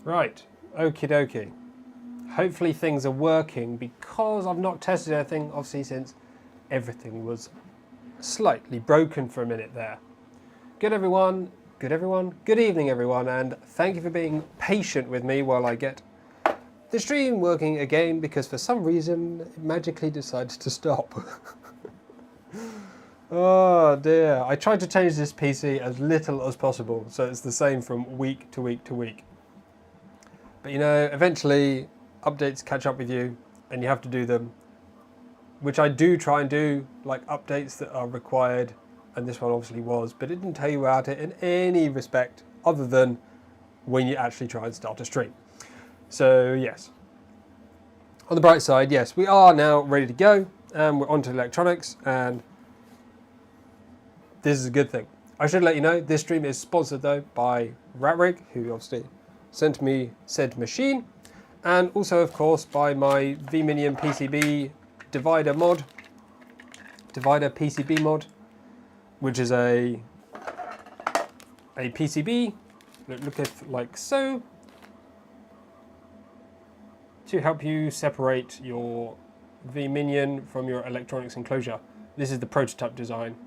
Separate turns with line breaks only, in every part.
Right, okie dokie. Hopefully things are working because I've not tested anything, obviously, since everything was slightly broken for a minute there. Good everyone, good evening everyone, and thank you for being patient with me while I get the stream working again, because for some reason it magically decides to stop. Oh dear, I tried to change this PC as little as possible so it's the same from week to week to week. But you know, eventually updates catch up with you and you have to do them, which I do try and do, like updates that are required, and this one obviously was, but it didn't tell you about it in any respect other than when you actually try and start a stream. So yes, on the bright side, yes, we are now ready to go and we're onto electronics, and this is a good thing. I should let you know, this stream is sponsored though by Rat Rig, who obviously sent me said machine, and also of course by my V-minion PCB divider PCB mod, which is a PCB that looketh like so, to help you separate your V-minion from your electronics enclosure. This is the prototype design.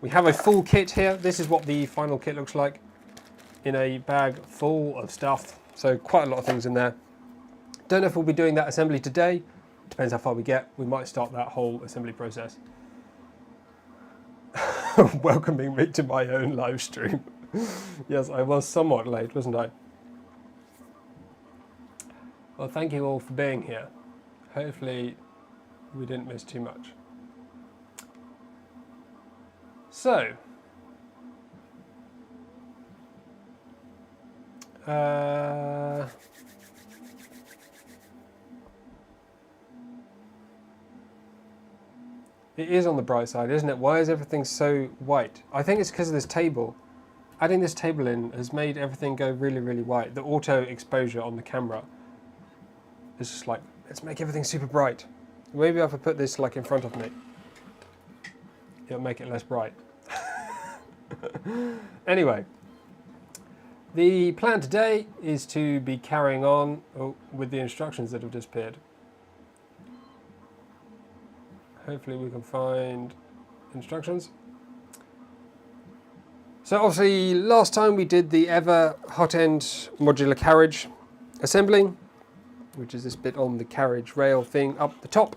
We have a full kit here. This is what the final kit looks like, in a bag full of stuff. So quite a lot of things in there. Don't know if we'll be doing that assembly today. Depends how far we get. We might start that whole assembly process. Welcoming me to my own live stream. Yes, I was somewhat late, wasn't I? Well, thank you all for being here. Hopefully we didn't miss too much. So, it is on the bright side, isn't it? Why is everything so white? I think it's because of this table. Adding this table in has made everything go really, really white. The auto exposure on the camera is just like, let's make everything super bright. Maybe if I put this like in front of me, it'll make it less bright. Anyway, the plan today is to be carrying on with the instructions that have disappeared. Hopefully we can find instructions. So obviously last time we did the ever hot end modular carriage assembling, which is this bit on the carriage rail thing up the top.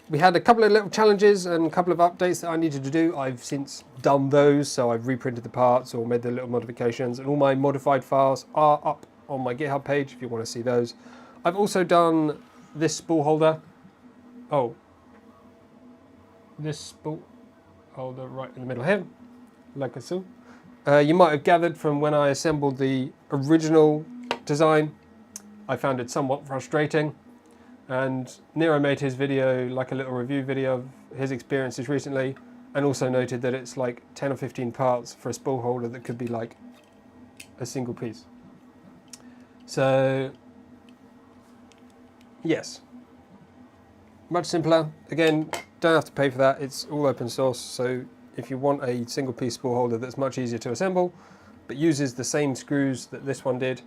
We had a couple of little challenges and a couple of updates that I needed to do. I've since done those, so I've reprinted the parts or made the little modifications, and all my modified files are up on my GitHub page if you want to see those. I've also done this spool holder. Oh, this spool holder right in the middle here, like so. You might have gathered from when I assembled the original design, I found it somewhat frustrating. And Nero made his video, like a little review video of his experiences recently, and also noted that it's like 10 or 15 parts for a spool holder that could be like a single piece. So, yes. Much simpler. Again, don't have to pay for that. It's all open source, so if you want a single piece spool holder that's much easier to assemble, but uses the same screws that this one did,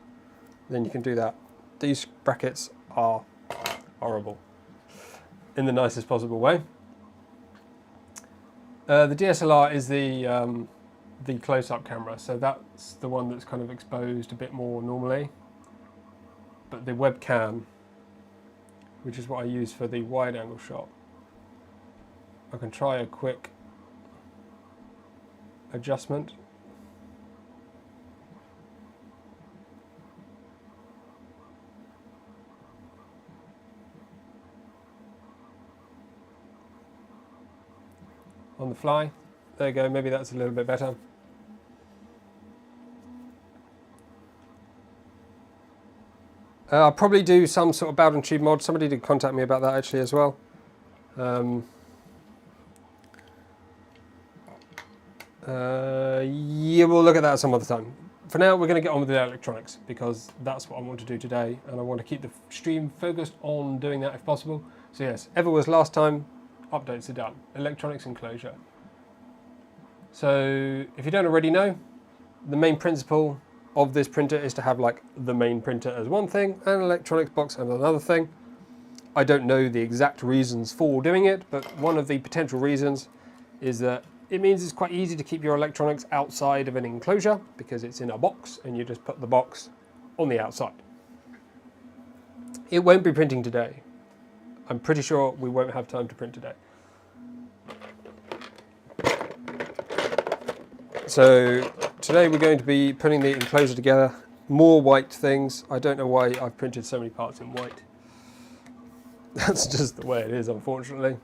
then you can do that. These brackets are horrible, in the nicest possible way. The DSLR is the close-up camera, so that's the one that's kind of exposed a bit more normally. But the webcam, which is what I use for the wide-angle shot, I can try a quick adjustment. On the fly. There you go, maybe that's a little bit better. I'll probably do some sort of Bowden tube mod. Somebody did contact me about that actually as well. Yeah, we'll look at that some other time. For now, we're going to get on with the electronics because that's what I want to do today, and I want to keep the stream focused on doing that if possible. So yes, ever was last time, updates are done. Electronics enclosure. So if you don't already know, the main principle of this printer is to have like the main printer as one thing and an electronics box as another thing. I don't know the exact reasons for doing it, but one of the potential reasons is that it means it's quite easy to keep your electronics outside of an enclosure because it's in a box and you just put the box on the outside. It won't be printing today. I'm pretty sure we won't have time to print today. So today we're going to be putting the enclosure together. More white things. I don't know why I've printed so many parts in white. That's just the way it is, unfortunately.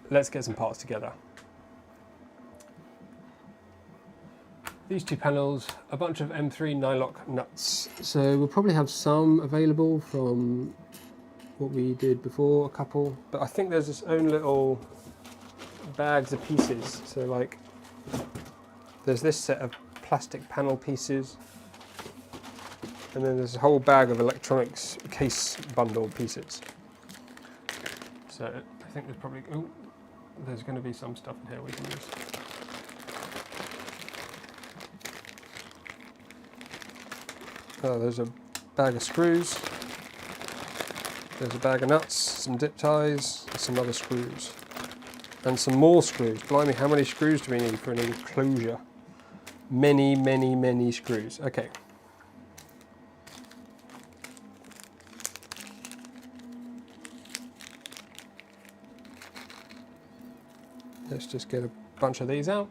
Let's get some parts together. These two panels, a bunch of M3 nylock nuts. So we'll probably have some available from what we did before, a couple, but I think there's its own little bags of pieces. So like, there's this set of plastic panel pieces, and then there's a whole bag of electronics case bundle pieces. So I think there's probably, oh, there's going to be some stuff in here we can use. Oh, there's a bag of screws, there's a bag of nuts, some dip ties, some other screws, and some more screws. Blimey, how many screws do we need for an enclosure? Many, many, many screws. Okay. Let's just get a bunch of these out.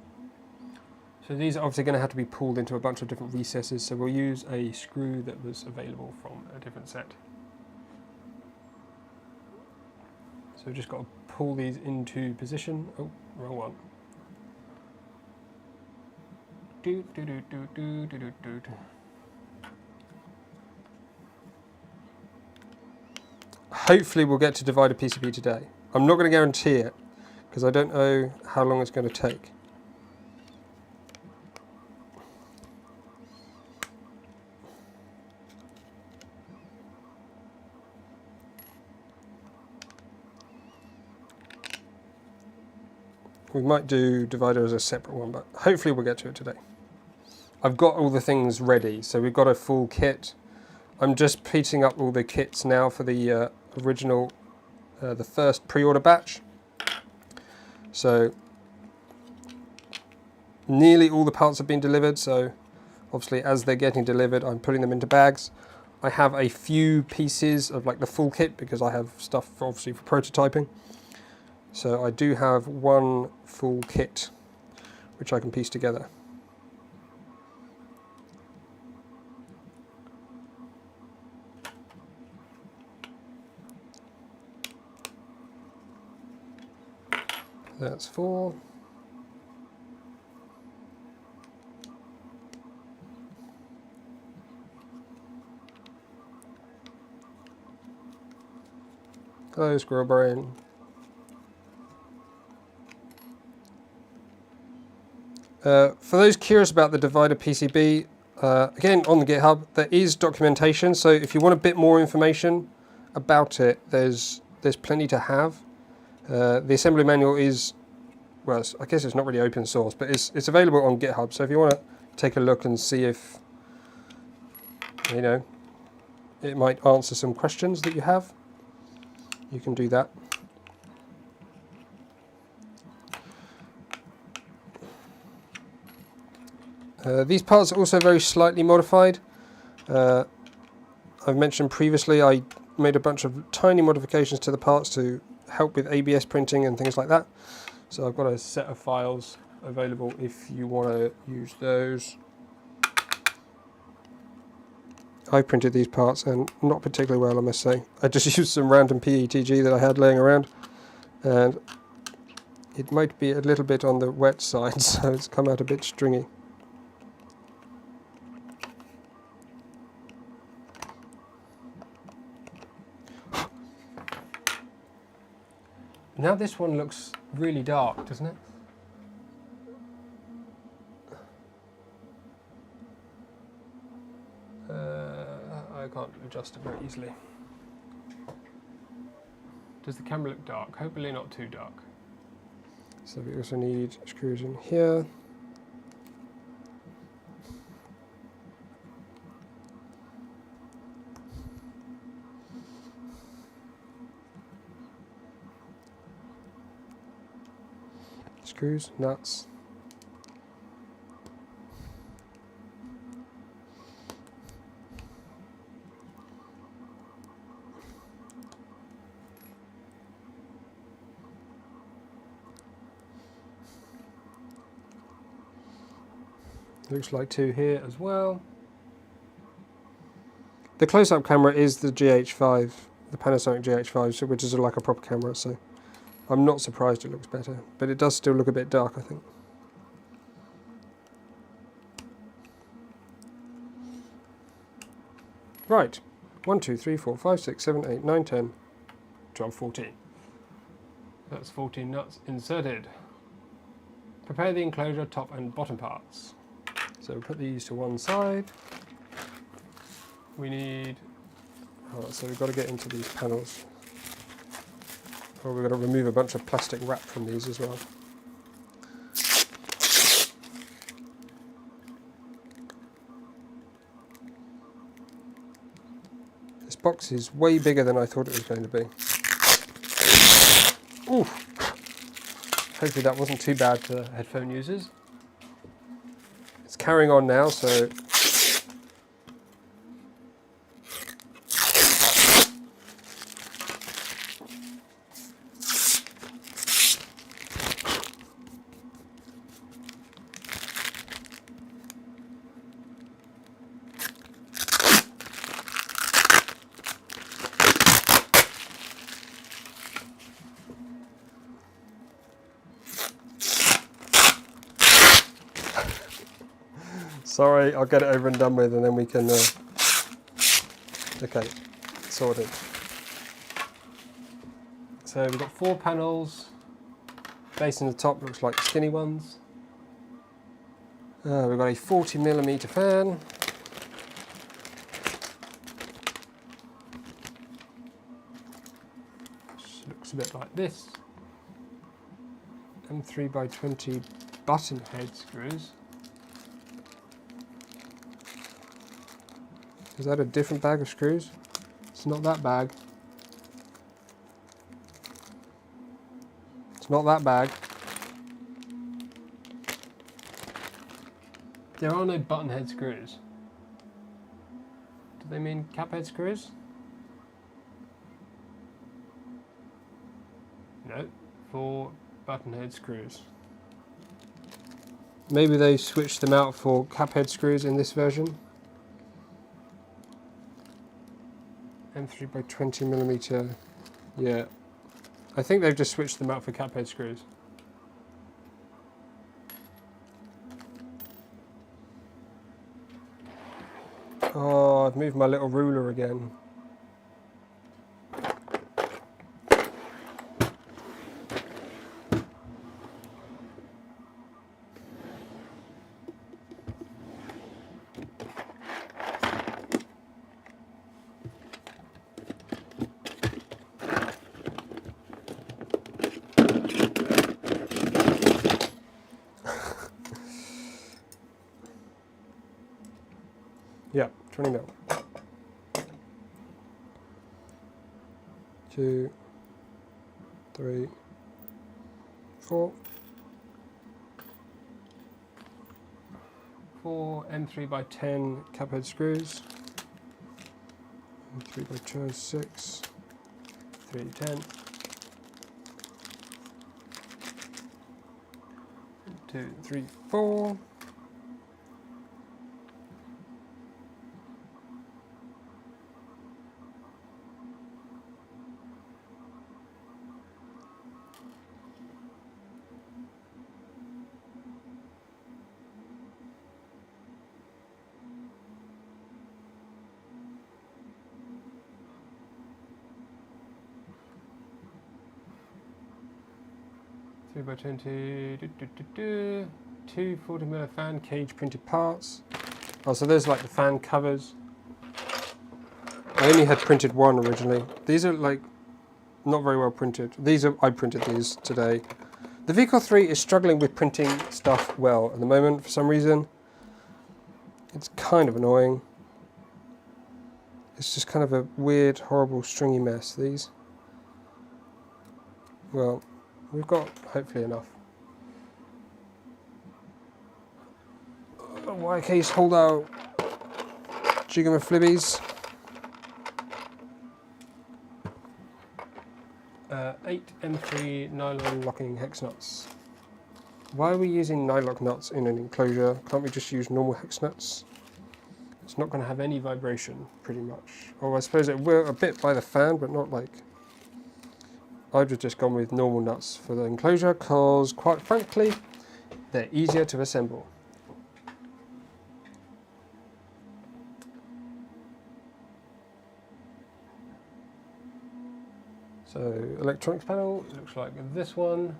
So these are obviously going to have to be pulled into a bunch of different recesses, so we'll use a screw that was available from a different set. So we've just got to pull these into position. Oh, wrong one. Hopefully we'll get to divide a PCB today. I'm not going to guarantee it, because I don't know how long it's going to take. We might do divider as a separate one, but hopefully we'll get to it today. I've got all the things ready, so we've got a full kit. I'm just piecing up all the kits now for the original, the first pre-order batch. So nearly all the parts have been delivered, so obviously as they're getting delivered I'm putting them into bags. I have a few pieces of like the full kit because I have stuff obviously for prototyping. So I do have one full kit which I can piece together. That's 4. Hello, squirrel brain. For those curious about the divider PCB, again on the GitHub there is documentation, so if you want a bit more information about it, there's plenty to have. The assembly manual is, well, I guess it's not really open source, but it's available on GitHub, so if you want to take a look and see if, you know, it might answer some questions that you have, you can do that. These parts are also very slightly modified. I've mentioned previously I made a bunch of tiny modifications to the parts to help with ABS printing and things like that. So I've got a set of files available if you want to use those. I printed these parts and not particularly well, I must say. I just used some random PETG that I had laying around, and it might be a little bit on the wet side, so it's come out a bit stringy. Now this one looks really dark, doesn't it? I can't adjust it very easily. Does the camera look dark? Hopefully not too dark. So we also need screws in here. Screws, nuts. Looks like 2 here as well. The close-up camera is the GH5, the Panasonic GH5, which is like a proper camera, so I'm not surprised it looks better, but it does still look a bit dark, I think. Right, 1, 2, 3, 4, 5, 6, 7, 8, 9, 10, 12, 14. That's 14 nuts inserted. Prepare the enclosure top and bottom parts. So we'll put these to one side. We need, so we've got to get into these panels. Oh, we've got to remove a bunch of plastic wrap from these as well. This box is way bigger than I thought it was going to be. Ooh. Hopefully that wasn't too bad to headphone users. It's carrying on now, so sorry, I'll get it over and done with and then we can, okay, sorted. So we've got 4 panels, base in the top looks like skinny ones. We've got a 40mm fan. Which looks a bit like this. And 3x20 button head screws. Is that a different bag of screws? It's not that bag. It's not that bag. There are no button head screws. Do they mean cap head screws? No, 4 button head screws. Maybe they switched them out for cap head screws in this version. M3x20mm, yeah. I think they've just switched them out for cap head screws. Oh, I've moved my little ruler again. Yeah, 20mm. 2, 3, 4. 4 M3x10 cap head screws. 3x6, 310. 2, 3, 4. By 20, 2 40mm fan cage printed parts. Oh, so there's like the fan covers. I only had printed one originally. These are like not very well printed. I printed these today. The VCOR 3 is struggling with printing stuff well at the moment for some reason. It's kind of annoying. It's just kind of a weird, horrible, stringy mess, these. Well, we've got hopefully enough. wire case holder jigama-flibbies. 8 M3 nylon locking hex nuts. Why are we using nylock nuts in an enclosure? Can't we just use normal hex nuts? It's not going to have any vibration, pretty much. Or I suppose it will a bit by the fan, but not like... I've just gone with normal nuts for the enclosure because, quite frankly, they're easier to assemble. So, electronics panel looks like this one.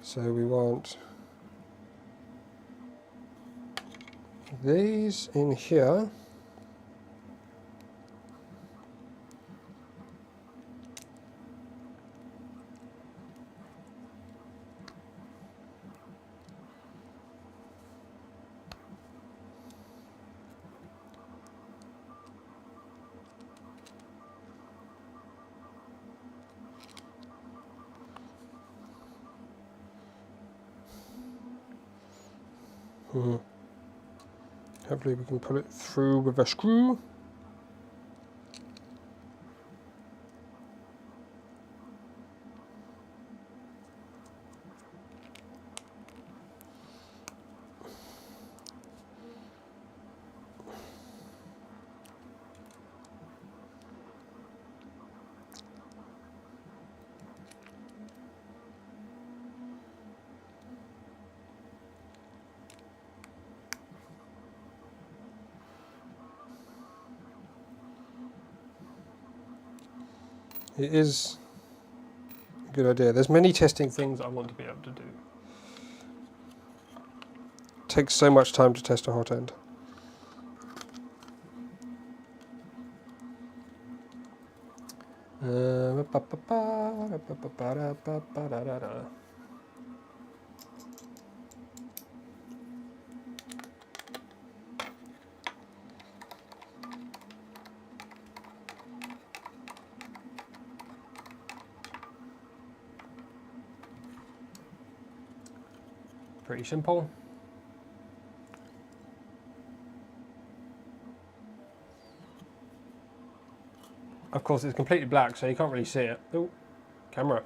So we want these in here. Hopefully we can pull it through with a screw. It is a good idea. There's many testing things I want to be able to do. It takes so much time to test a hot end. Pretty simple. Of course, it's completely black, so you can't really see it. Oh, camera.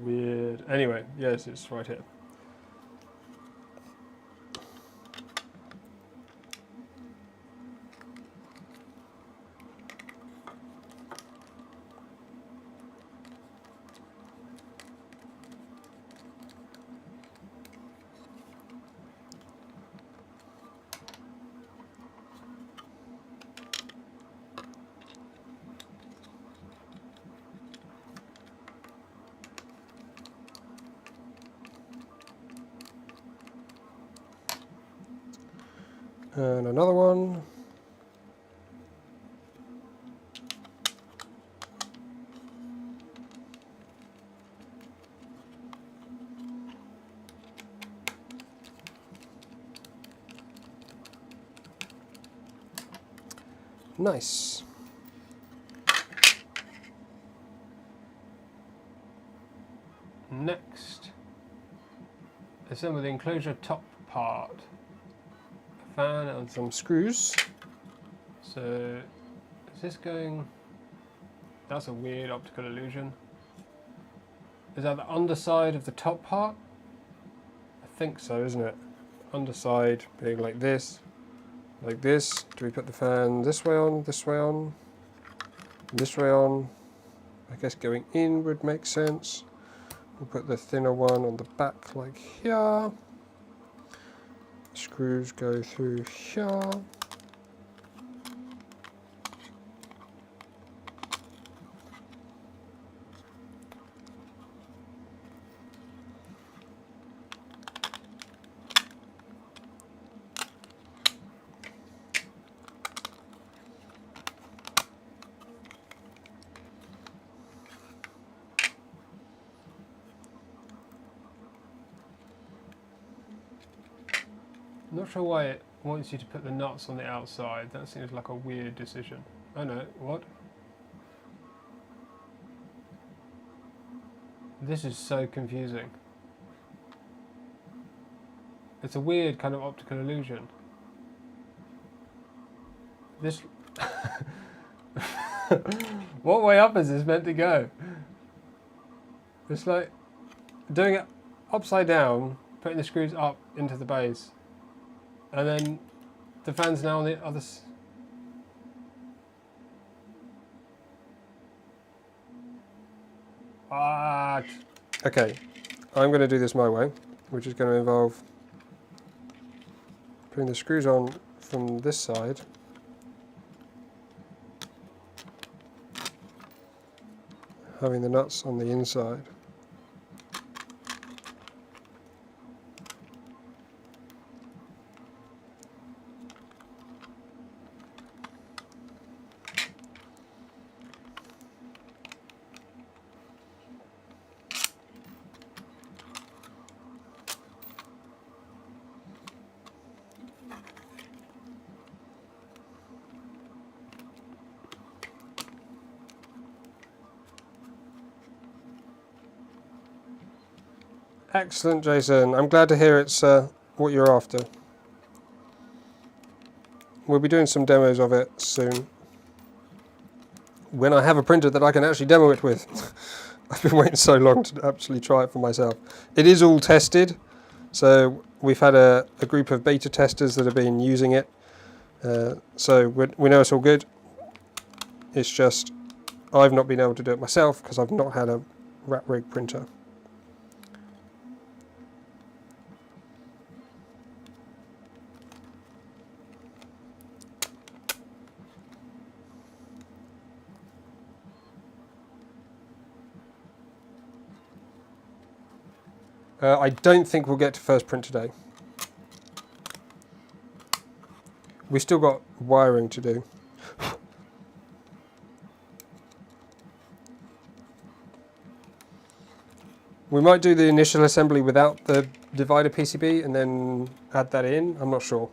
Weird. Anyway, yes, it's right here. And another one. Nice. Next, assemble the enclosure top part. A fan and some screws. So, is this going... That's a weird optical illusion. Is that the underside of the top part? I think so, isn't it? Underside being like this. Like this. Do we put the fan this way on, this way on, this way on? I guess going in would make sense. We'll put the thinner one on the back like here. Screws go through here. I'm not sure why it wants you to put the nuts on the outside. That seems like a weird decision. Oh no, what? This is so confusing. It's a weird kind of optical illusion. This... What way up is this meant to go? It's like doing it upside down, putting the screws up into the base, and then the fan's now on the other okay, I'm going to do this my way, which is going to involve putting the screws on from this side, having the nuts on the inside. Excellent, Jason. I'm glad to hear it's what you're after. We'll be doing some demos of it soon, when I have a printer that I can actually demo it with. I've been waiting so long to actually try it for myself. It is all tested, so we've had a group of beta testers that have been using it, so we know it's all good. It's just I've not been able to do it myself because I've not had a Rat Rig printer. I don't think we'll get to first print today. We've still got wiring to do. We might do the initial assembly without the divider PCB and then add that in. I'm not sure.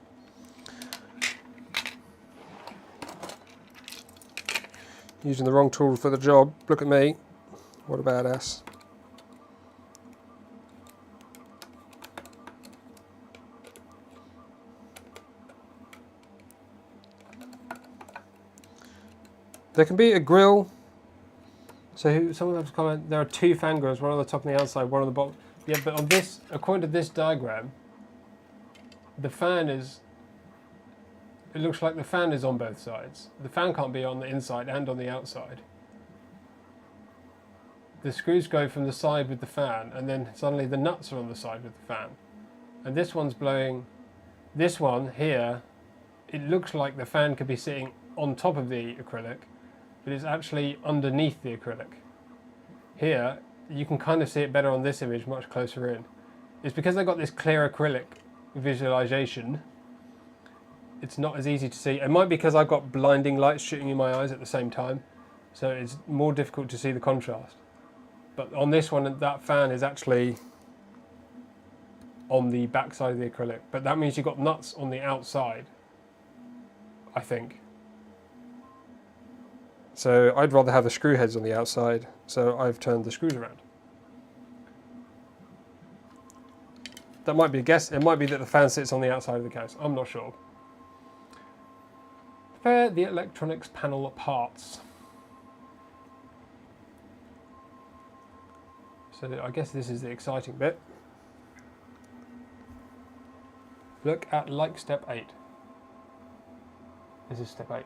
Using the wrong tool for the job. Look at me. What a badass. There can be a grill. So someone has a comment, there are two fan grills, one on the top and the outside, one on the bottom. Yeah, but on this, according to this diagram, the fan is, it looks like the fan is on both sides. The fan can't be on the inside and on the outside. The screws go from the side with the fan, and then suddenly the nuts are on the side with the fan. And this one's blowing, this one here, it looks like the fan could be sitting on top of the acrylic, but it's actually underneath the acrylic. Here, you can kind of see it better on this image, much closer in. It's because they've got this clear acrylic visualization, it's not as easy to see. It might be because I've got blinding lights shooting in my eyes at the same time, so it's more difficult to see the contrast. But on this one, that fan is actually on the back side of the acrylic, but that means you've got nuts on the outside, I think. So I'd rather have the screw heads on the outside, so I've turned the screws around. That might be a guess. It might be that the fan sits on the outside of the case. I'm not sure. Prepare the electronics panel parts. So I guess this is the exciting bit. Look at like step 8. This is step 8.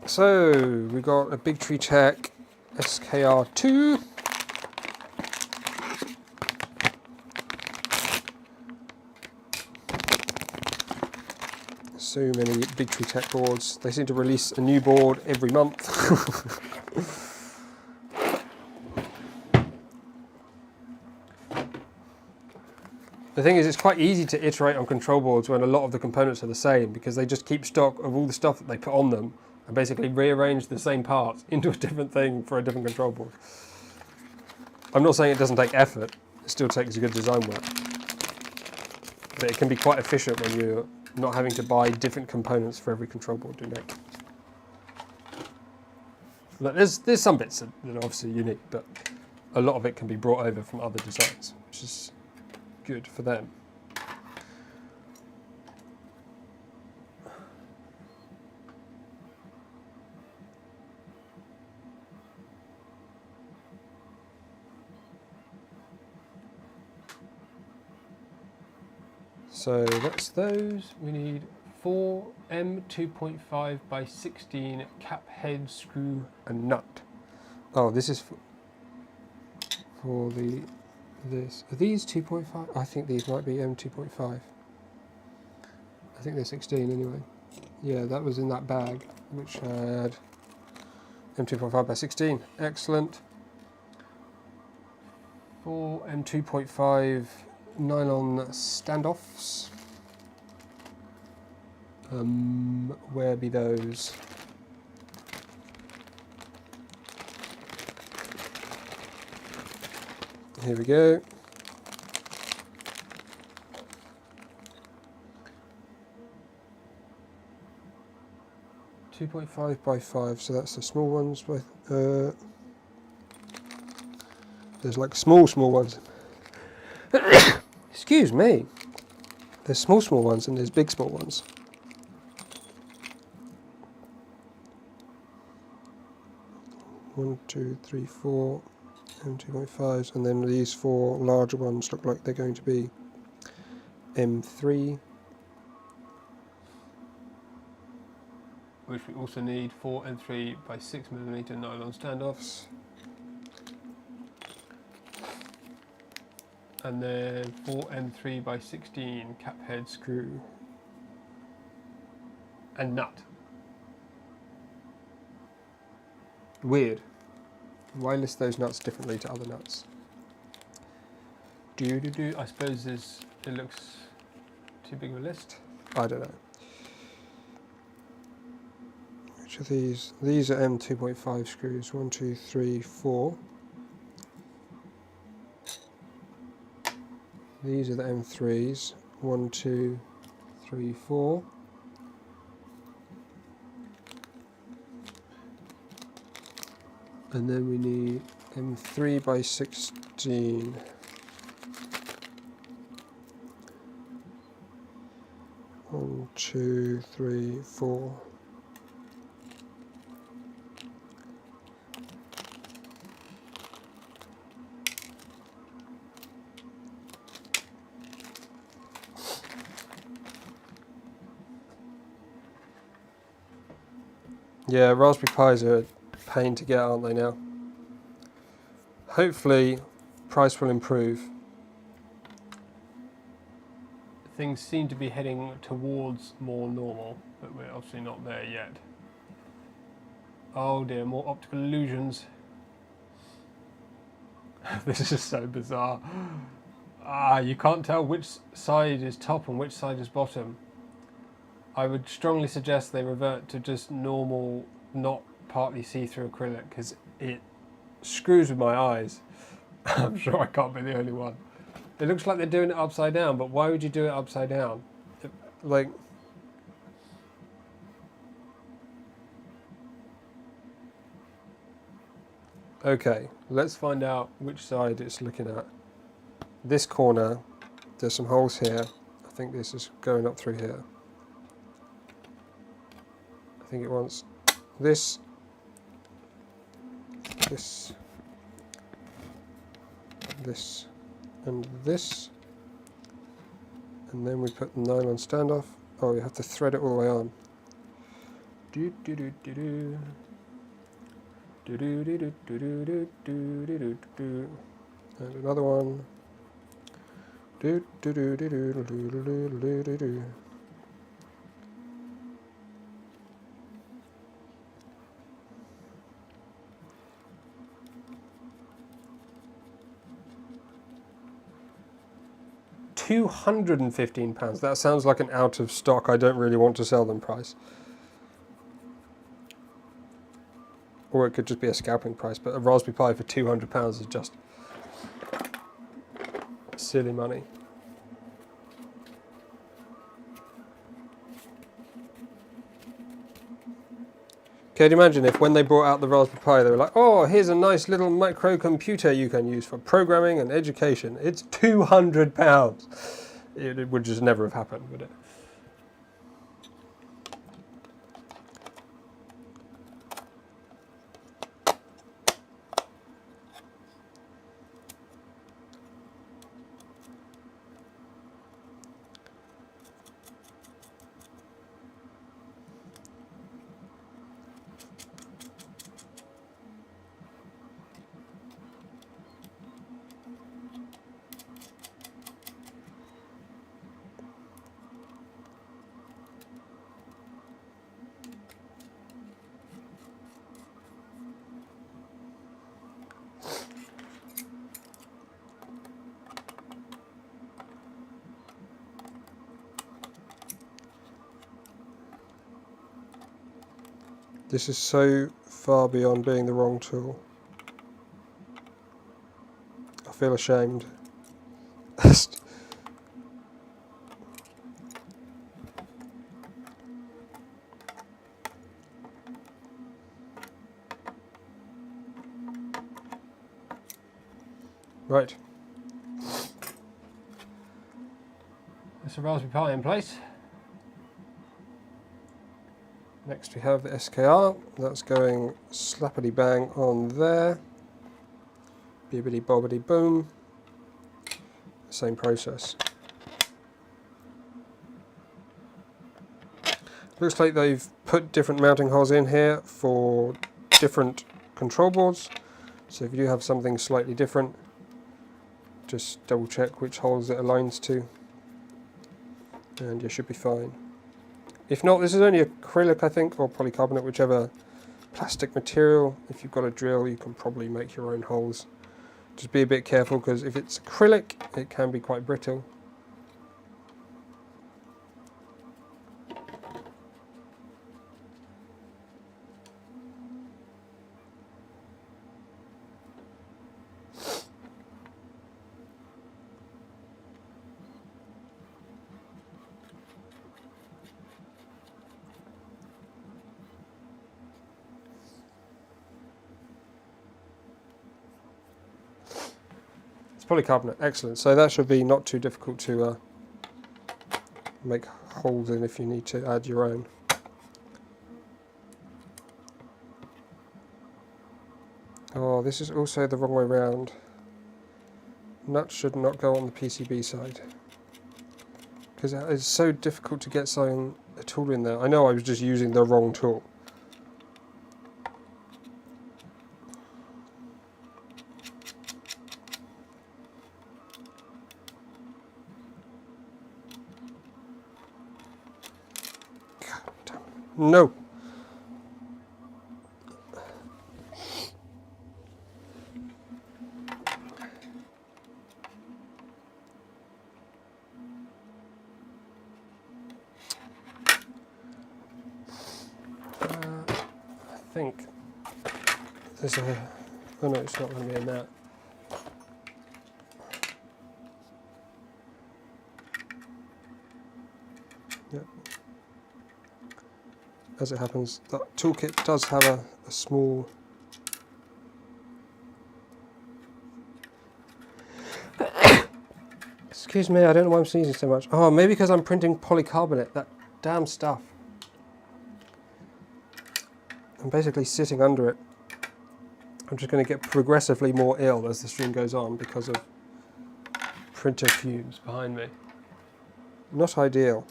So we got a Big Tree Tech SKR2. So many Big Tree Tech boards. They seem to release a new board every month. The thing is, it's quite easy to iterate on control boards when a lot of the components are the same, because they just keep stock of all the stuff that they put on them and basically rearrange the same parts into a different thing for a different control board. I'm not saying it doesn't take effort, it still takes a good design work. But it can be quite efficient when you're not having to buy different components for every control board you make. But there's some bits that are obviously unique, but a lot of it can be brought over from other designs, which is good for them. So that's those. We need 4 M2.5 by 16 cap head screw and nut. Oh, this is for this. Are these 2.5? I think these might be M2.5. I think they're 16 anyway. Yeah, that was in that bag, which had M2.5 by 16. Excellent. 4 M2.5 nylon standoffs. Where be those? Here we go. 2.5 by 5, so that's the small ones. There's like small ones. Excuse me. There's small ones and there's big small ones. One, two, three, 4 M2.5s, and then these 4 larger ones look like they're going to be M3. Which we also need 4 M3 by 6mm nylon standoffs. And then 4 M3 by 16 cap head screw and nut. Weird. Why list those nuts differently to other nuts? I suppose it looks too big of a list. I don't know. Which of these? These are M2.5 screws. 1, 2, 3, 4. These are the M3s. 1, 2, 3, 4. And then we need M3 by 16. One, 2, 3, 4. Yeah, Raspberry Pis are a pain to get, aren't they now? Hopefully, price will improve. Things seem to be heading towards more normal, but we're obviously not there yet. Oh dear, more optical illusions. This is so bizarre. You can't tell which side is top and which side is bottom. I would strongly suggest they revert to just normal, not partly see-through acrylic, because it screws with my eyes. I'm sure I can't be the only one. It looks like they're doing it upside down, but why would you do it upside down? Like, okay, let's find out which side it's looking at. This corner, there's some holes here. I think this is going up through here. I think it wants this, this, this, and this. And then we put the nylon standoff. Oh, you have to thread it all the way on. Do do do do do. Do do do do do do do do do do. And another one. Do do do do do do do do do do. £215. That sounds like an out of stock, I don't really want to sell them price. Or it could just be a scalping price, but a Raspberry Pi for £200 is just silly money. Can you imagine if when they brought out the Raspberry Pi, they were like, oh, here's a nice little microcomputer you can use for programming and education. It's £200. It would just never have happened, would it? This is so far beyond being the wrong tool. I feel ashamed. Right. That's a Raspberry Pi in place. Next we have the SKR, that's going slappity bang on there, bibbity bobbity boom, same process. Looks like they've put different mounting holes in here for different control boards, so if you do have something slightly different, just double check which holes it aligns to and you should be fine. If not, this is only acrylic, I think, or polycarbonate, whichever plastic material. If you've got a drill, you can probably make your own holes. Just be a bit careful, because if it's acrylic, it can be quite brittle. It's polycarbonate, excellent. So that should be not too difficult to make holes in if you need to add your own. Oh, this is also the wrong way around. Nuts should not go on the PCB side, because it's so difficult to get a tool in there. I know I was just using the wrong tool. No. I think there's a... Oh no, it's not going to be in that. Yep. As it happens, that toolkit does have a small... Excuse me, I don't know why I'm sneezing so much. Oh, maybe because I'm printing polycarbonate, that damn stuff. I'm basically sitting under it. I'm just going to get progressively more ill as the stream goes on because of printer fumes behind me. Not ideal.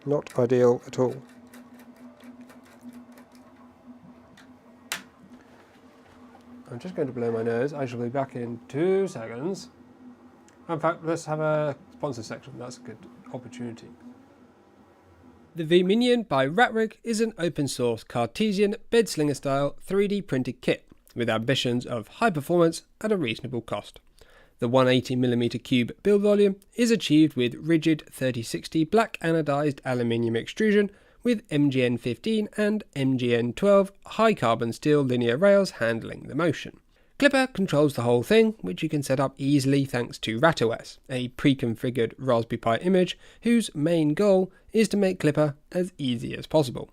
Not ideal at all. I'm just going to blow my nose. I shall be back in 2 seconds. In fact, let's have a sponsor section. That's a good opportunity. The V-minion by Rat Rig is an open source Cartesian bed slinger style 3D printed kit with ambitions of high performance at a reasonable cost. The 180mm cube build volume is achieved with rigid 3060 black anodized aluminium extrusion with MGN15 and MGN12 high carbon steel linear rails handling the motion. Clipper controls the whole thing, which you can set up easily thanks to RatOS, a pre-configured Raspberry Pi image whose main goal is to make Clipper as easy as possible.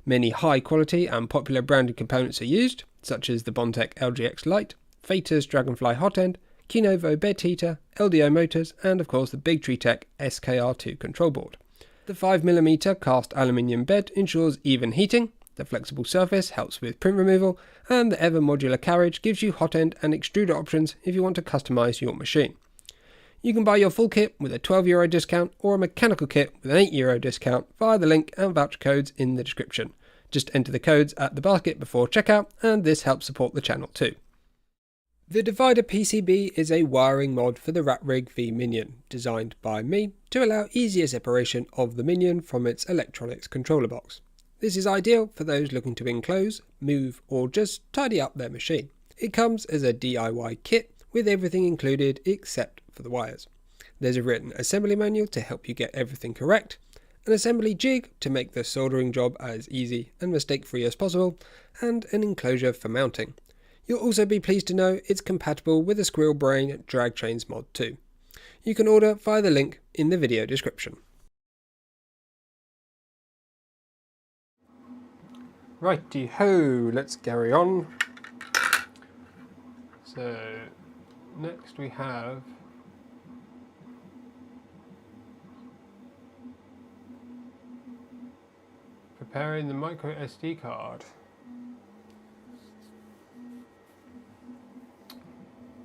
Many high quality and popular branded components are used, such as the Bondtech LGX Lite, Fater's Dragonfly hot end, Kinovo bed heater, LDO motors, and of course the Big Tree Tech SKR2 control board. The 5mm cast aluminium bed ensures even heating, the flexible surface helps with print removal, and the ever modular carriage gives you hot end and extruder options if you want to customise your machine. You can buy your full kit with a €12 discount or a mechanical kit with an €8 discount via the link and voucher codes in the description. Just enter the codes at the basket before checkout, and this helps support the channel too. The divider PCB is a wiring mod for the Rat Rig V-minion, designed by me to allow easier separation of the minion from its electronics controller box. This is ideal for those looking to enclose, move, or just tidy up their machine. It comes as a DIY kit with everything included except for the wires. There's a written assembly manual to help you get everything correct, an assembly jig to make the soldering job as easy and mistake-free as possible, and an enclosure for mounting. You'll also be pleased to know it's compatible with the Squirrel Brain drag chains mod too. You can order via the link in the video description.
Righty-ho, let's carry on. So, next we have preparing the micro SD card.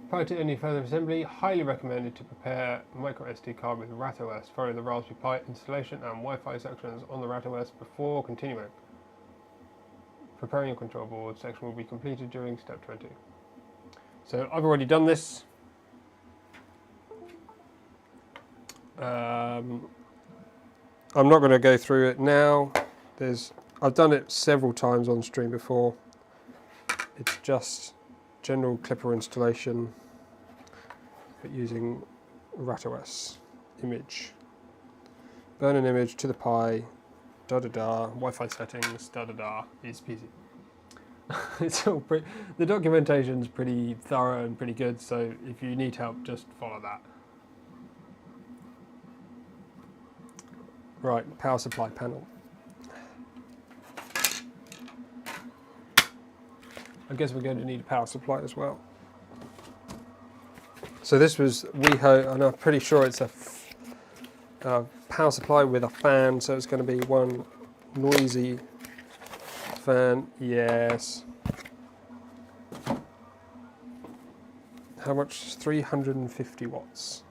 Prior to any further assembly, highly recommended to prepare a micro SD card with Rat OS. Follow the Raspberry Pi installation and Wi-Fi sections on the Rat OS before continuing. Preparing your control board section will be completed during step 20. So I've already done this. I'm not going to go through it now. I've done it several times on stream before. It's just general Clipper installation, but using Rat OS image. Burn an image to the Pi, Wi-Fi settings, it's easy. It's all the documentation's pretty thorough and pretty good, so if you need help, just follow that. Right, power supply panel. I guess we're going to need a power supply as well. So this was WeHo, and I'm pretty sure it's a power supply with a fan, so it's going to be one noisy fan. Yes. How much? 350 watts.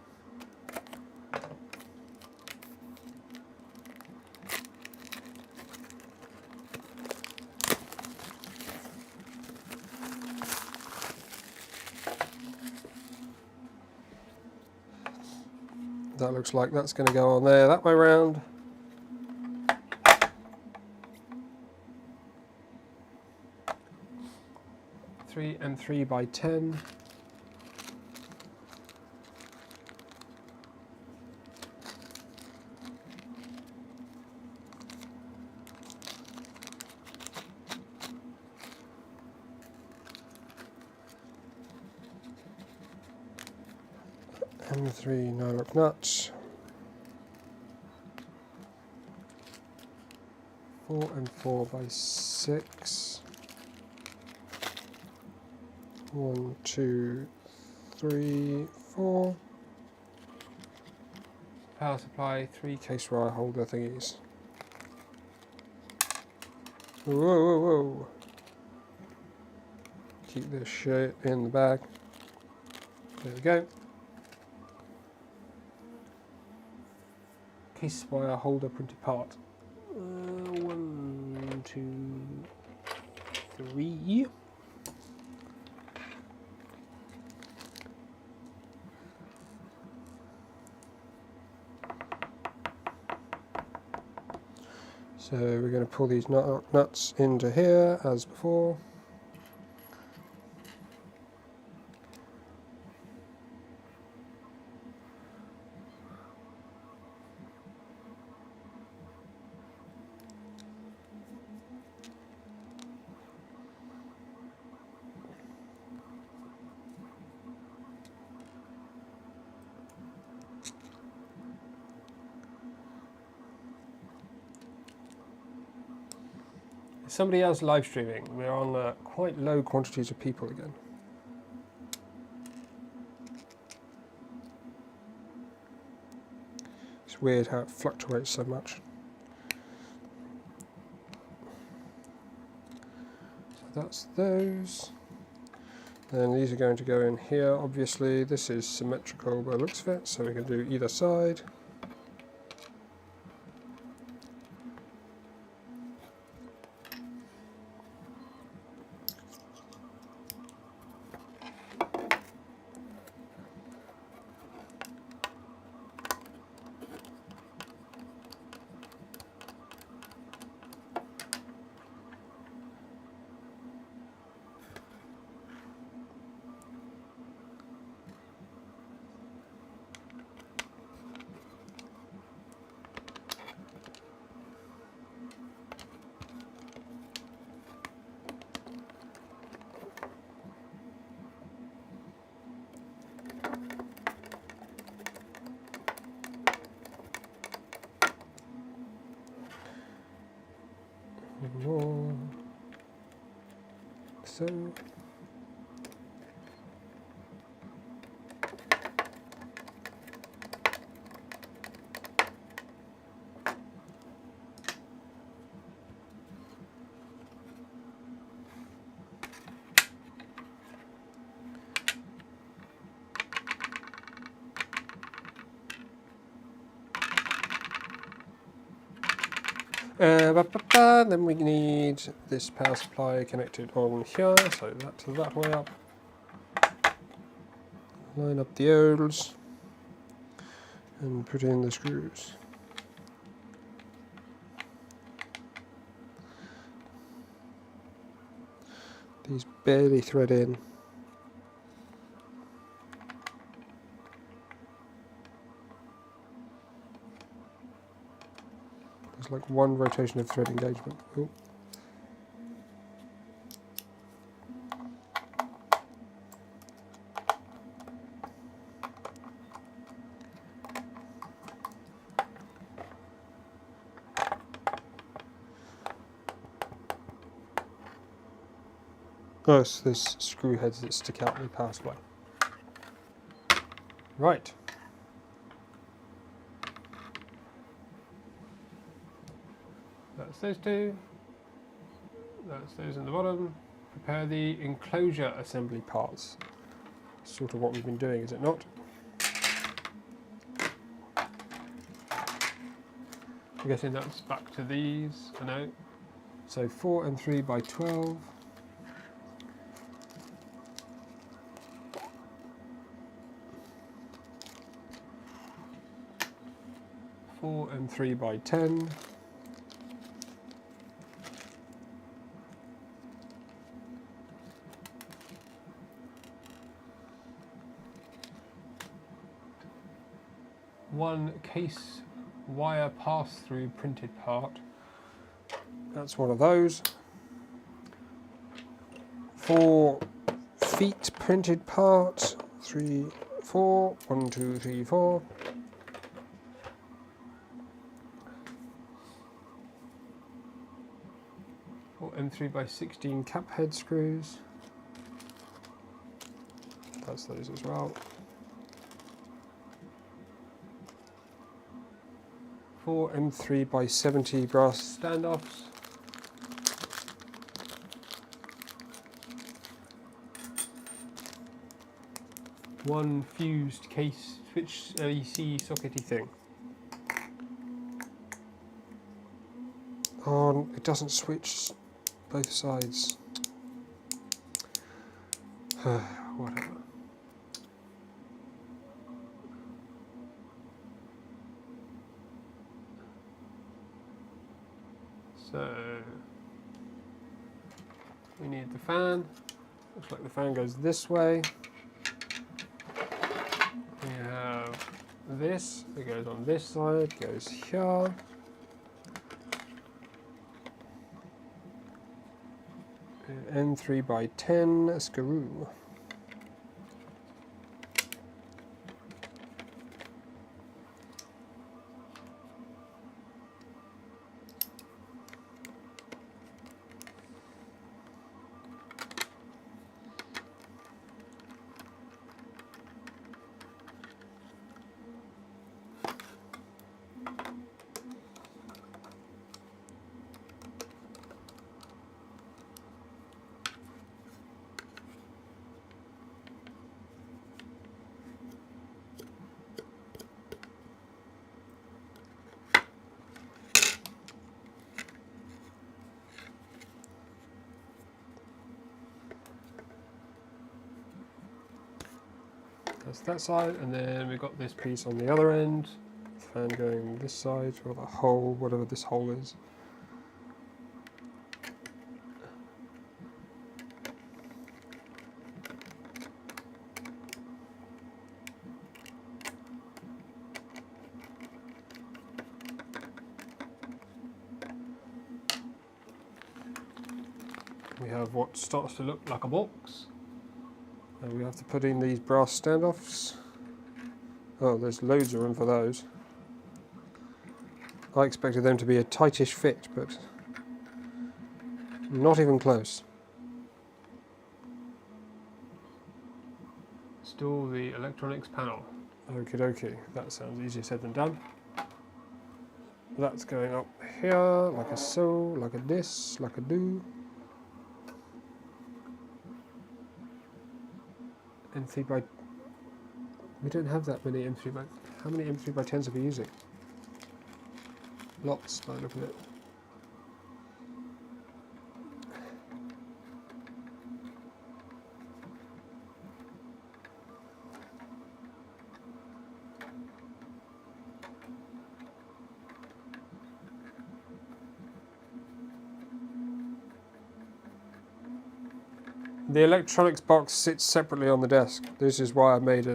That looks like that's going to go on there that way round. Three and 3 by 10. And 3 nylock nuts. 4 and 4 by 6. 1, 2, 3, 4. Power supply, 3 case wire holder thingies. Whoa, whoa, whoa. Keep this shit in the bag. There we go. Case wire holder printed part. 1, 2, 3. So we're going to pull these nuts into here as before. somebody else live streaming. We're on quite low quantities of people again. It's weird how it fluctuates so much. So that's those. And these are going to go in here. Obviously, this is symmetrical by the looks of it, so we can do either side. More. So. Then we need this power supply connected on here, so that's that way up. Line up the holes and put in the screws. These barely thread in. There's like one rotation of thread engagement. Ooh. Oh, so there's screw heads that stick out in the power supply. Right. That's those two. That's those in the bottom. Prepare the enclosure assembly parts. Sort of what we've been doing, is it not? I'm guessing that's back to these. I know. So 4 and 3 by 12. 4 and 3 by 10. One case wire pass-through printed part. That's one of those. 4 feet printed part. 3, 4. 1, 2, 3, 4. M3 by 16 cap head screws. That's those as well. 4 M3 by 70 brass standoffs. One fused case switch LEC sockety thing. Oh, it doesn't switch both sides. Whatever. So we need the fan. Looks like the fan goes this way. We have this. It goes on this side. Goes here. N3 by 10 screw. That's that side, and then we've got this piece on the other end. Fan going this side, or the hole, whatever this hole is. We have what starts to look like a box. And we have to put in these brass standoffs. Oh, there's loads of room for those. I expected them to be a tightish fit, but not even close. Install the electronics panel. Okie dokie, that sounds easier said than done. That's going up here, like a so, like a this, like a do. M3 by... We don't have that many M3 by... How many M3 by 10s are we using? Lots, by the look at it. The electronics box sits separately on the desk. This is why I made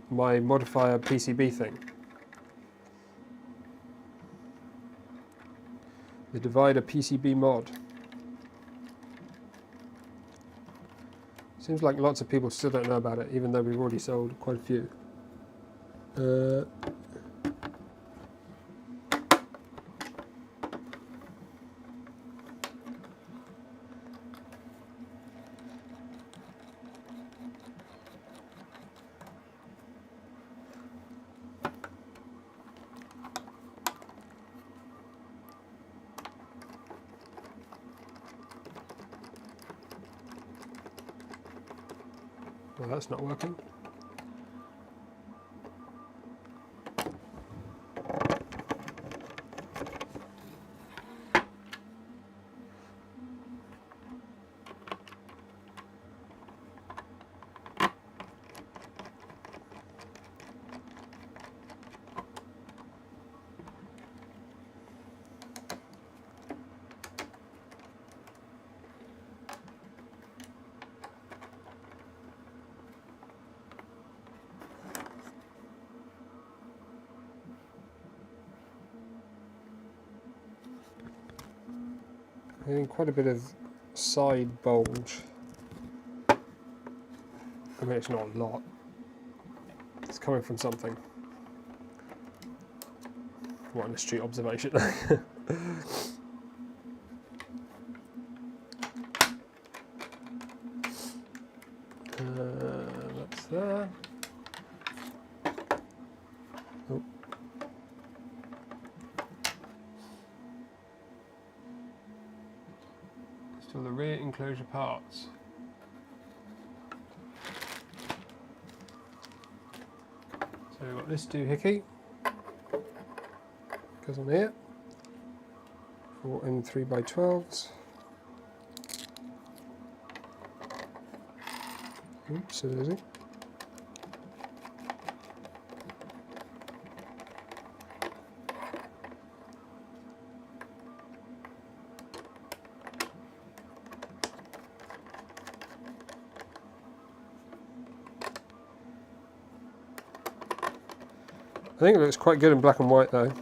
my modifier PCB thing. The divider PCB mod. Seems like lots of people still don't know about it, even though we've already sold quite a few. Well, that's not working. Getting quite a bit of side bulge. I mean, it's not a lot. It's coming from something. What an astute observation. That's there. Oh. Still the rear enclosure parts. So we've got this doohickey. Goes on here. 4 and 3x12s. Oops, so there's it. I think it looks quite good in black and white though.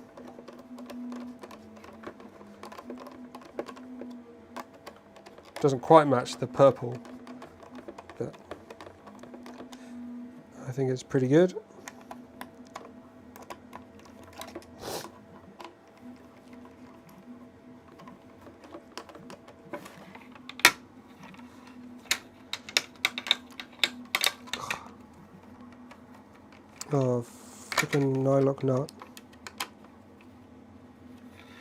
Doesn't quite match the purple, but I think it's pretty good. Oh, freaking nylock nut.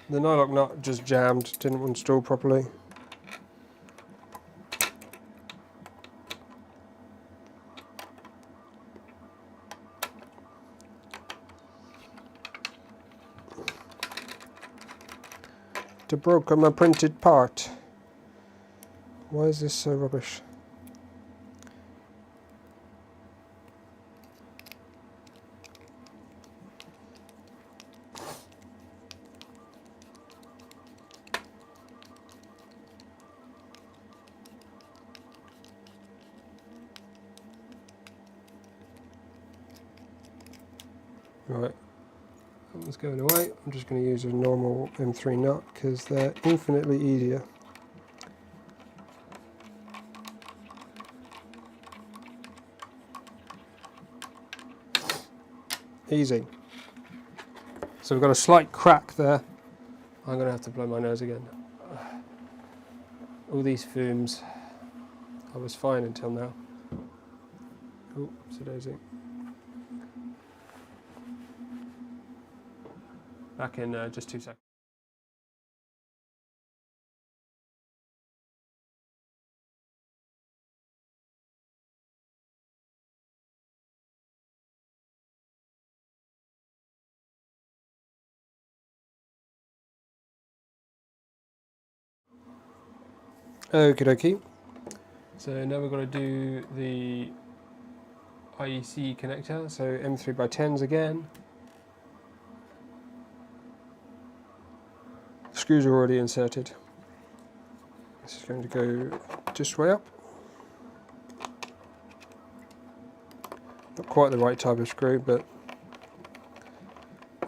The nylock nut just jammed, didn't install properly. To broke my printed part. Why is this so rubbish? Right, that one's going away. I'm just going to use a normal M3 nut because they're infinitely easier. Easy. So we've got a slight crack there. I'm going to have to blow my nose again. All these fumes. I was fine until now. Oh, daisy. Back in just 2 seconds. Okie dokie. So now we're going to do the IEC connector, so M3x10s again. Screws are already inserted. This is going to go this way up. Not quite the right type of screw, but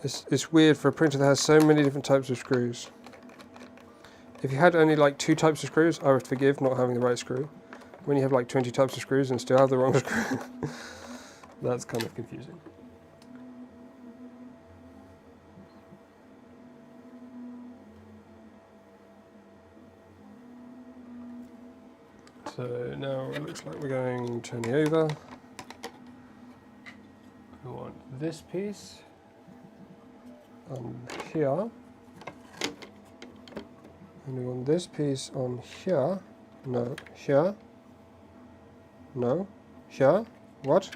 it's weird for a printer that has so many different types of screws. If you had only like 2 types of screws, I would forgive not having the right screw. When you have like 20 types of screws and still have the wrong screw, that's kind of confusing. So now it looks like we're going to turn it over. We want this piece on here. And we want this piece on here. No, here. No, here. What?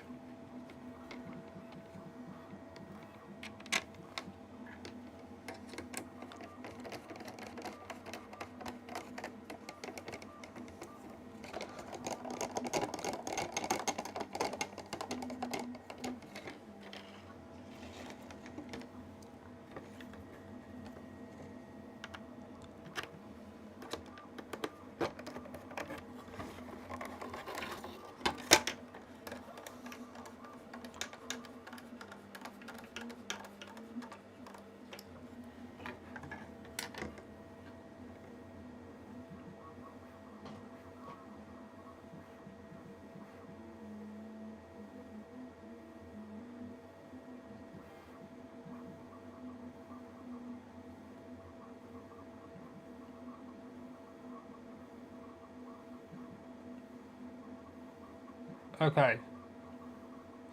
Okay,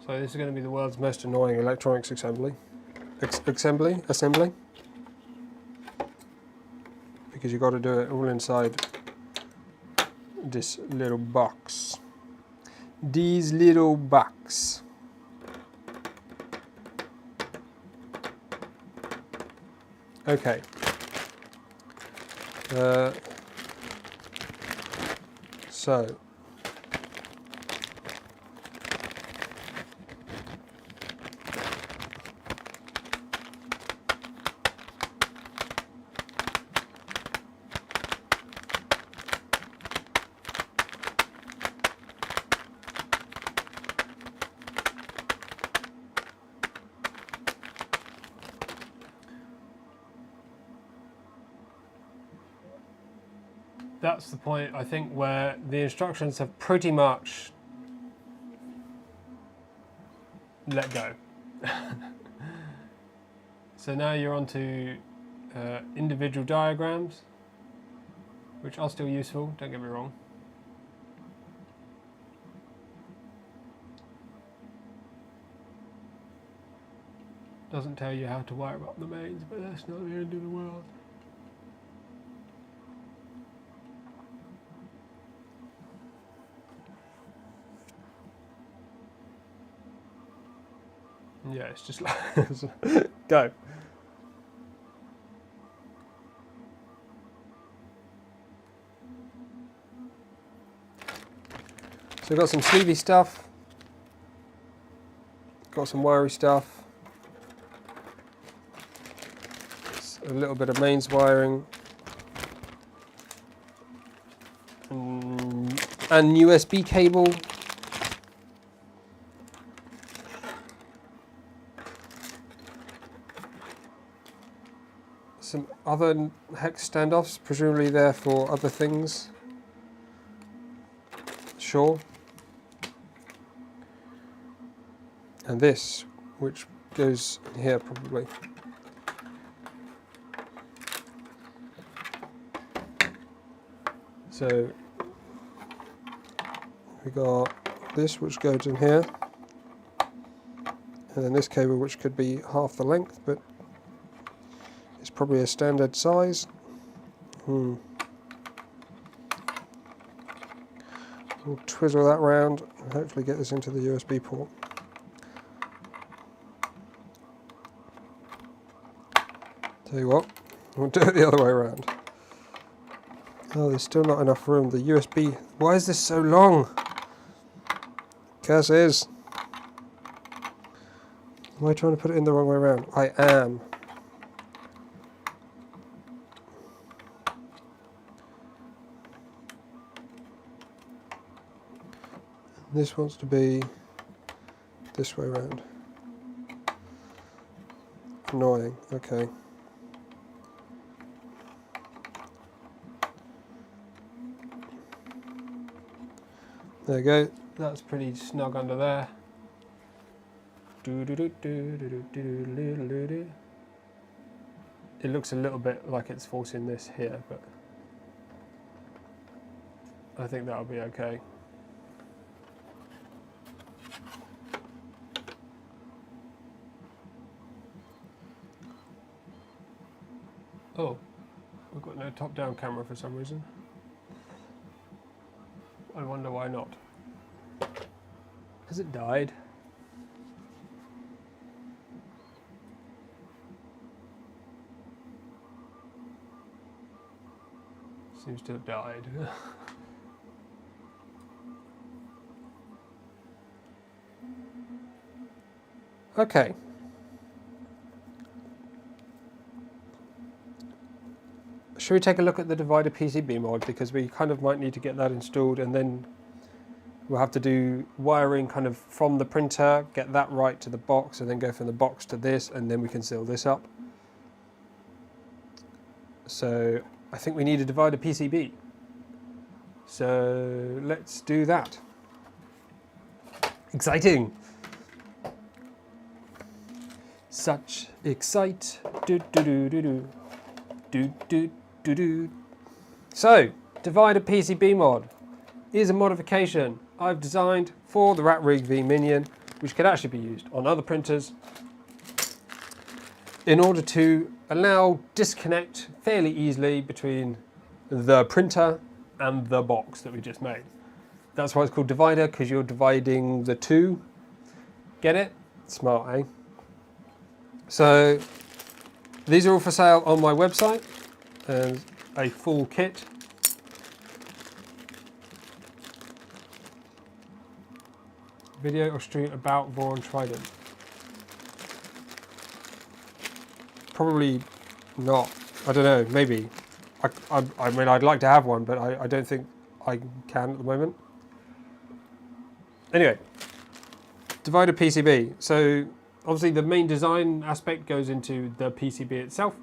so this is going to be the world's most annoying electronics assembly. Assembly. Because you've got to do it all inside this little box. These little box. Okay. So. That's the point, I think, where the instructions have pretty much let go. So now you're on to individual diagrams, which are still useful, don't get me wrong. Doesn't tell you how to wire up the mains, but that's not the end of the world. Yeah, it's just like go. So we've got some sleevey stuff, got some wiry stuff, a little bit of mains wiring, and USB cable. other hex standoffs, presumably they're for other things. Sure. And this, which goes here probably. So we got this which goes in here, and then this cable which could be half the length, but it's probably a standard size. We'll twizzle that round and hopefully get this into the USB port. Tell you what, we'll do it the other way around. Oh, there's still not enough room. The USB... Why is this so long? Curses. Am I trying to put it in the wrong way around? I am. This wants to be this way around. Annoying. Okay. There you go. That's pretty snug under there. It looks a little bit like it's forcing this here, but I think that'll be okay. Oh, we've got no top-down camera for some reason. I wonder why not. Has it died? Seems to have died. Okay. Should we take a look at the divider PCB mod, because we kind of might need to get that installed, and then we'll have to do wiring kind of from the printer, get that right to the box, and then go from the box to this, and then we can seal this up. So I think we need a divider PCB. So let's do that. Exciting! Such excite. Do do do do do. Do do do do. So, divider PCB mod is a modification I've designed for the Rat Rig V-minion, which could actually be used on other printers in order to allow disconnect fairly easily between the printer and the box that we just made. That's why it's called divider, because you're dividing the two. Get it? Smart, eh? So these are all for sale on my website as a full kit. Video or stream about Vaughan Trident? Probably not. I don't know, maybe. I mean, I'd like to have one, but I don't think I can at the moment. Anyway, divider PCB. So obviously the main design aspect goes into the PCB itself.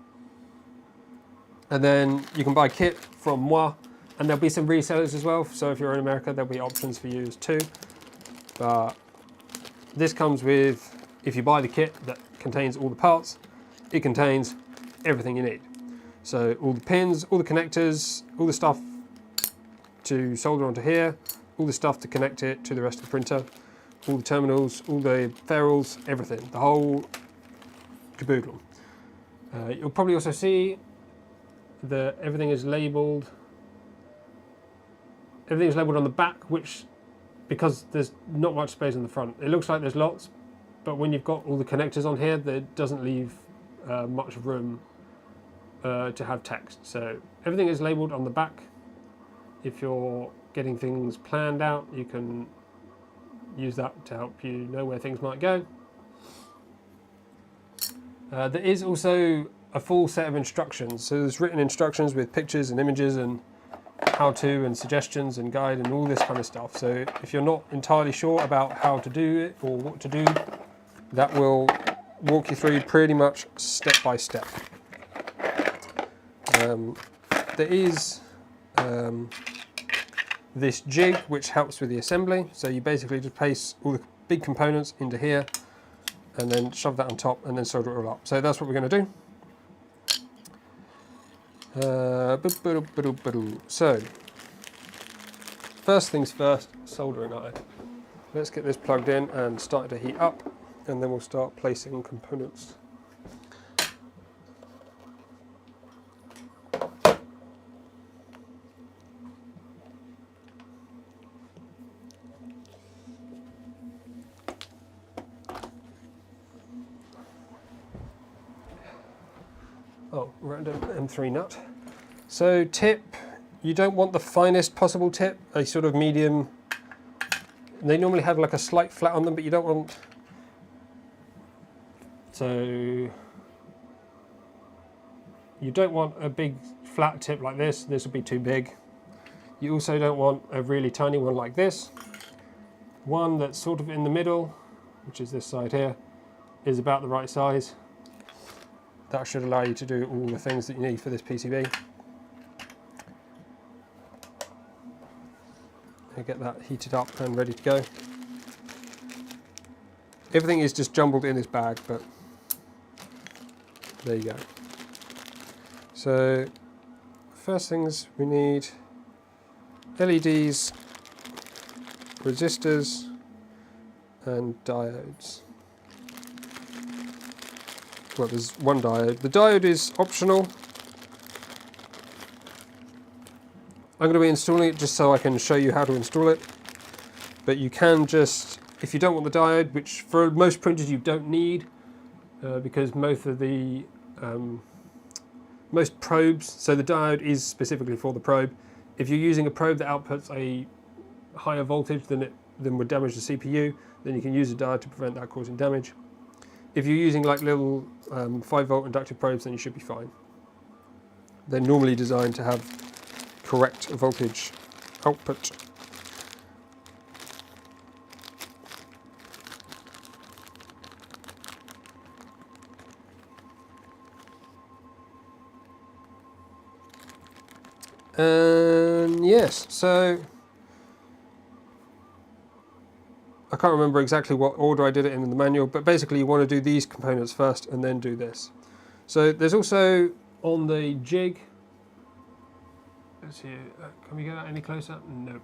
And then you can buy a kit from moi, and there'll be some resellers as well. So if you're in America, there'll be options for you too. But this comes with, if you buy the kit that contains all the parts, it contains everything you need. So all the pins, all the connectors, all the stuff to solder onto here, all the stuff to connect it to the rest of the printer, all the terminals, all the ferrules, everything, the whole caboodle. You'll probably also see that everything is labelled. Everything is labelled on the back, which, because there's not much space in the front, it looks like there's lots, but when you've got all the connectors on here, that doesn't leave much room to have text. So everything is labelled on the back. If you're getting things planned out, you can use that to help you know where things might go. There is also a full set of instructions. So there's written instructions with pictures and images and how to and suggestions and guide and all this kind of stuff. So if you're not entirely sure about how to do it or what to do, that will walk you through pretty much step by step. There is this jig which helps with the assembly. So you basically just place all the big components into here and then shove that on top and then solder it all up. So that's what we're going to do. So first things first, soldering iron. Let's get this plugged in and start to heat up, and then we'll start placing components. Oh, random M3 nut. So tip, you don't want the finest possible tip, a sort of medium. They normally have like a slight flat on them, but you don't want, so you don't want a big flat tip like this. This will be too big. You also don't want a really tiny one like this. One that's sort of in the middle, which is this side here, is about the right size. That should allow you to do all the things that you need for this PCB. And get that heated up and ready to go. Everything is just jumbled in this bag, but there you go. So first things we need: LEDs, resistors and diodes. Well, there's one diode. The diode is optional. I'm going to be installing it just so I can show you how to install it. But you can just, if you don't want the diode, which for most printers you don't need, because most of the most probes, so the diode is specifically for the probe. If you're using a probe that outputs a higher voltage than would damage the CPU, then you can use a diode to prevent that causing damage. If you're using like little 5-volt inductive probes, then you should be fine. They're normally designed to have correct voltage output. And yes, so I can't remember exactly what order I did it in the manual, but basically you want to do these components first and then do this. So there's also on the jig, let's see, can we get that any closer? Nope.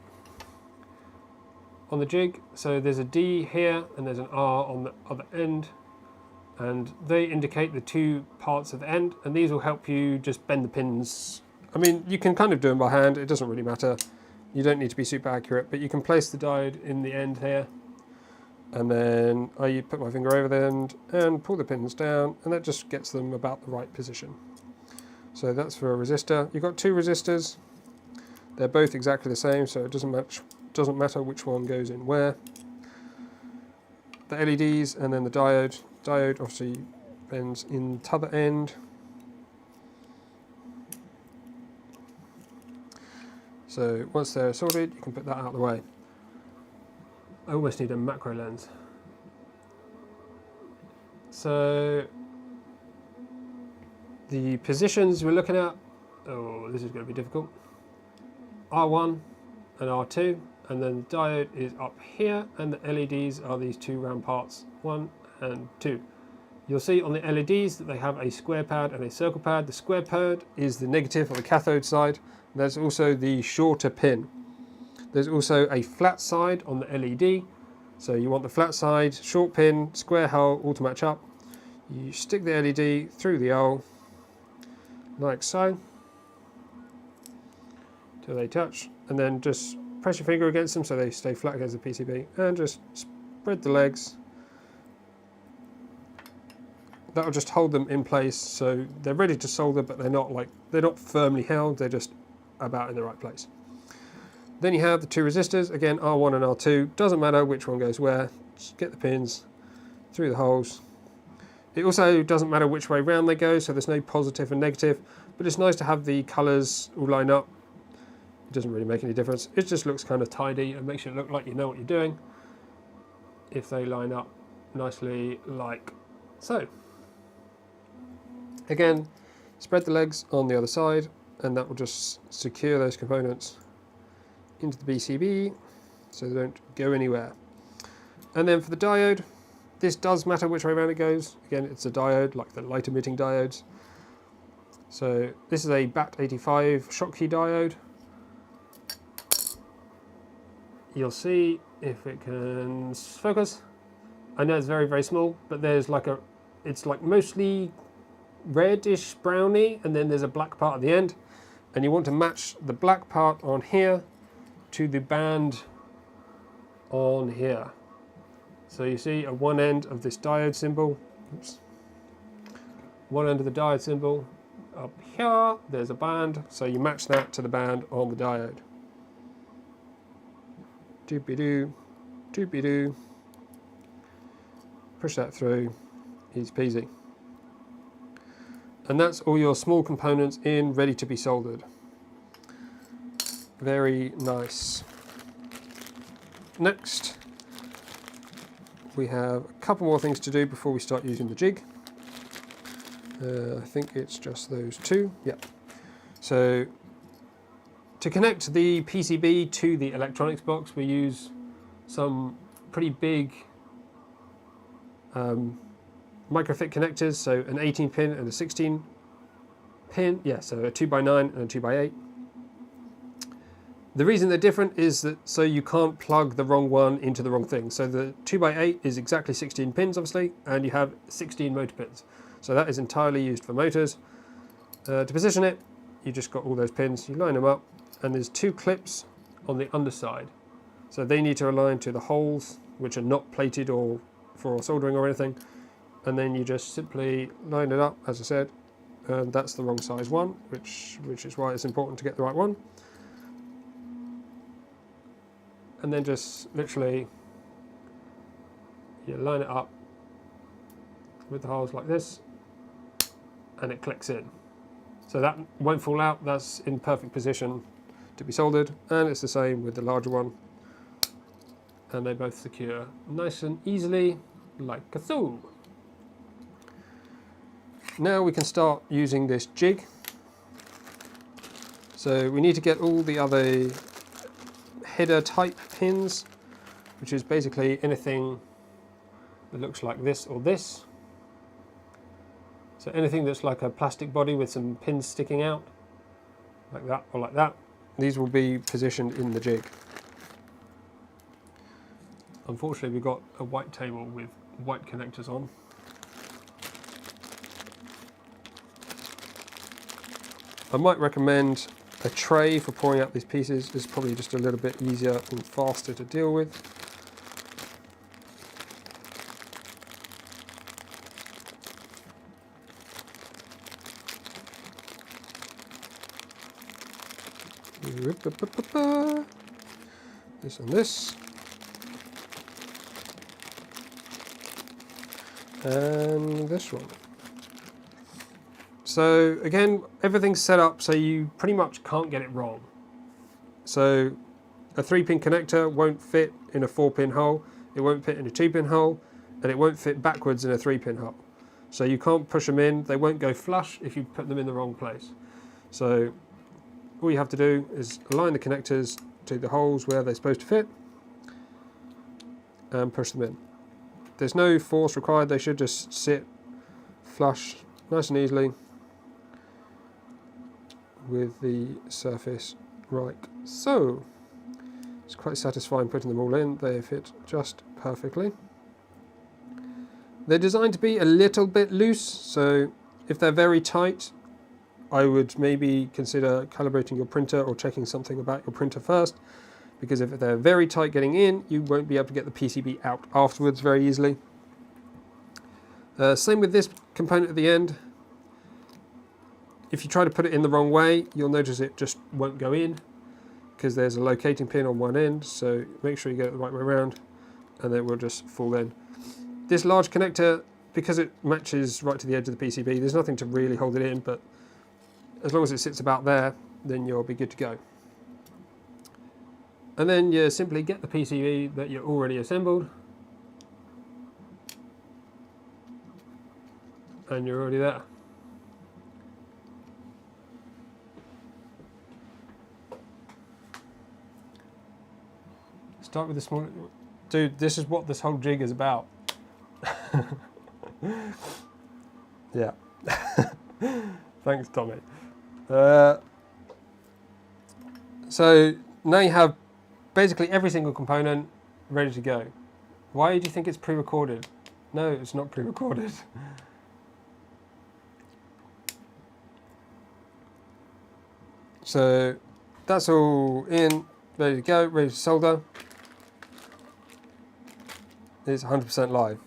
On the jig, so there's a D here and there's an R on the other end, and they indicate the two parts of the end, and these will help you just bend the pins. I mean, you can kind of do them by hand, it doesn't really matter. You don't need to be super accurate, but you can place the diode in the end here, and then I put my finger over the end and pull the pins down, and that just gets them about the right position. So that's for a resistor. You've got two resistors. They're both exactly the same, so it doesn't matter which one goes in where. The LEDs and then the diode. Diode obviously bends in the other end. So once they're sorted, you can put that out of the way. I almost need a macro lens. So the positions we're looking at, oh, this is going to be difficult. R1 and R2, and then the diode is up here, and the LEDs are these two round parts, 1 and 2. You'll see on the LEDs that they have a square pad and a circle pad. The square pad is the negative or the cathode side. There's also the shorter pin. There's also a flat side on the LED. So you want the flat side, short pin, square hole, all to match up. You stick the LED through the hole, like so, till they touch, and then just press your finger against them so they stay flat against the PCB, and just spread the legs. That'll just hold them in place, so they're ready to solder, but they're not firmly held, they're just about in the right place. Then you have the two resistors, again R1 and R2, doesn't matter which one goes where, just get the pins through the holes. It also doesn't matter which way round they go, so there's no positive and negative, but it's nice to have the colours all line up. It doesn't really make any difference, it just looks kind of tidy and makes it look like you know what you're doing if they line up nicely like so. Again, Spread the legs on the other side, and that will just secure those components into the PCB so they don't go anywhere. And then for the diode, this does matter which way around it goes. Again, it's a diode, like the light emitting diodes. So this is a BAT85 Schottky diode. You'll see if it can focus. I know it's very, very small, but there's like it's like mostly reddish browny, and then there's a black part at the end. And you want to match the black part on here to the band on here. So you see at one end of this diode symbol, oops, one end of the diode symbol, up here, there's a band, so you match that to the band on the diode. Doopy-doo, doopy-doo. Push that through, easy peasy. And that's all your small components in, ready to be soldered. Very nice. Next, we have a couple more things to do before we start using the jig. I think it's just those two. Yeah. So to connect the PCB to the electronics box, we use some pretty big microfit connectors. So an 18 pin and a 16 pin. Yeah, so a 2x9 and a 2x8. The reason they're different is that so you can't plug the wrong one into the wrong thing. So the 2x8 is exactly 16 pins, obviously, and you have 16 motor pins. So that is entirely used for motors. To position it, you just got all those pins, you line them up, and there's two clips on the underside. So they need to align to the holes, which are not plated or for soldering or anything. And then you just simply line it up, as I said, and that's the wrong size one, which is why it's important to get the right one. And then just literally, you line it up with the holes like this, and it clicks in. So that won't fall out, that's in perfect position to be soldered, and it's the same with the larger one. And they both secure nice and easily, like so. Now we can start using this jig. So we need to get all the other header type pins, which is basically anything that looks like this or this. So anything that's like a plastic body with some pins sticking out, like that or like that, these will be positioned in the jig. Unfortunately, we've got a white table with white connectors on. I might recommend a tray for pouring out these pieces. It's probably just a little bit easier and faster to deal with. This and this. And this one. So again, everything's set up so you pretty much can't get it wrong. So a 3-pin connector won't fit in a 4-pin hole, it won't fit in a 2-pin hole, and it won't fit backwards in a 3-pin hole. So you can't push them in, they won't go flush if you put them in the wrong place. So all you have to do is align the connectors to the holes where they're supposed to fit and push them in. There's no force required, they should just sit flush nice and easily with the surface right so. It's quite satisfying putting them all in, they fit just perfectly. They're designed to be a little bit loose, so if they're very tight, I would maybe consider calibrating your printer or checking something about your printer first, because if they're very tight getting in, you won't be able to get the PCB out afterwards very easily. Same with this component at the end. If you try to put it in the wrong way, you'll notice it just won't go in because there's a locating pin on one end, so make sure you get it the right way around and then it will just fall in. This large connector, because it matches right to the edge of the PCB, there's nothing to really hold it in, but as long as it sits about there, then you'll be good to go. And then you simply get the PCB that you already assembled, and you're already there. Start with the small... Dude, this is what this whole jig is about. Yeah. Thanks, Tommy. So now you have basically every single component ready to go. Why do you think it's pre-recorded? No, it's not pre-recorded. So that's all in, ready to go, ready to solder. It's 100% live.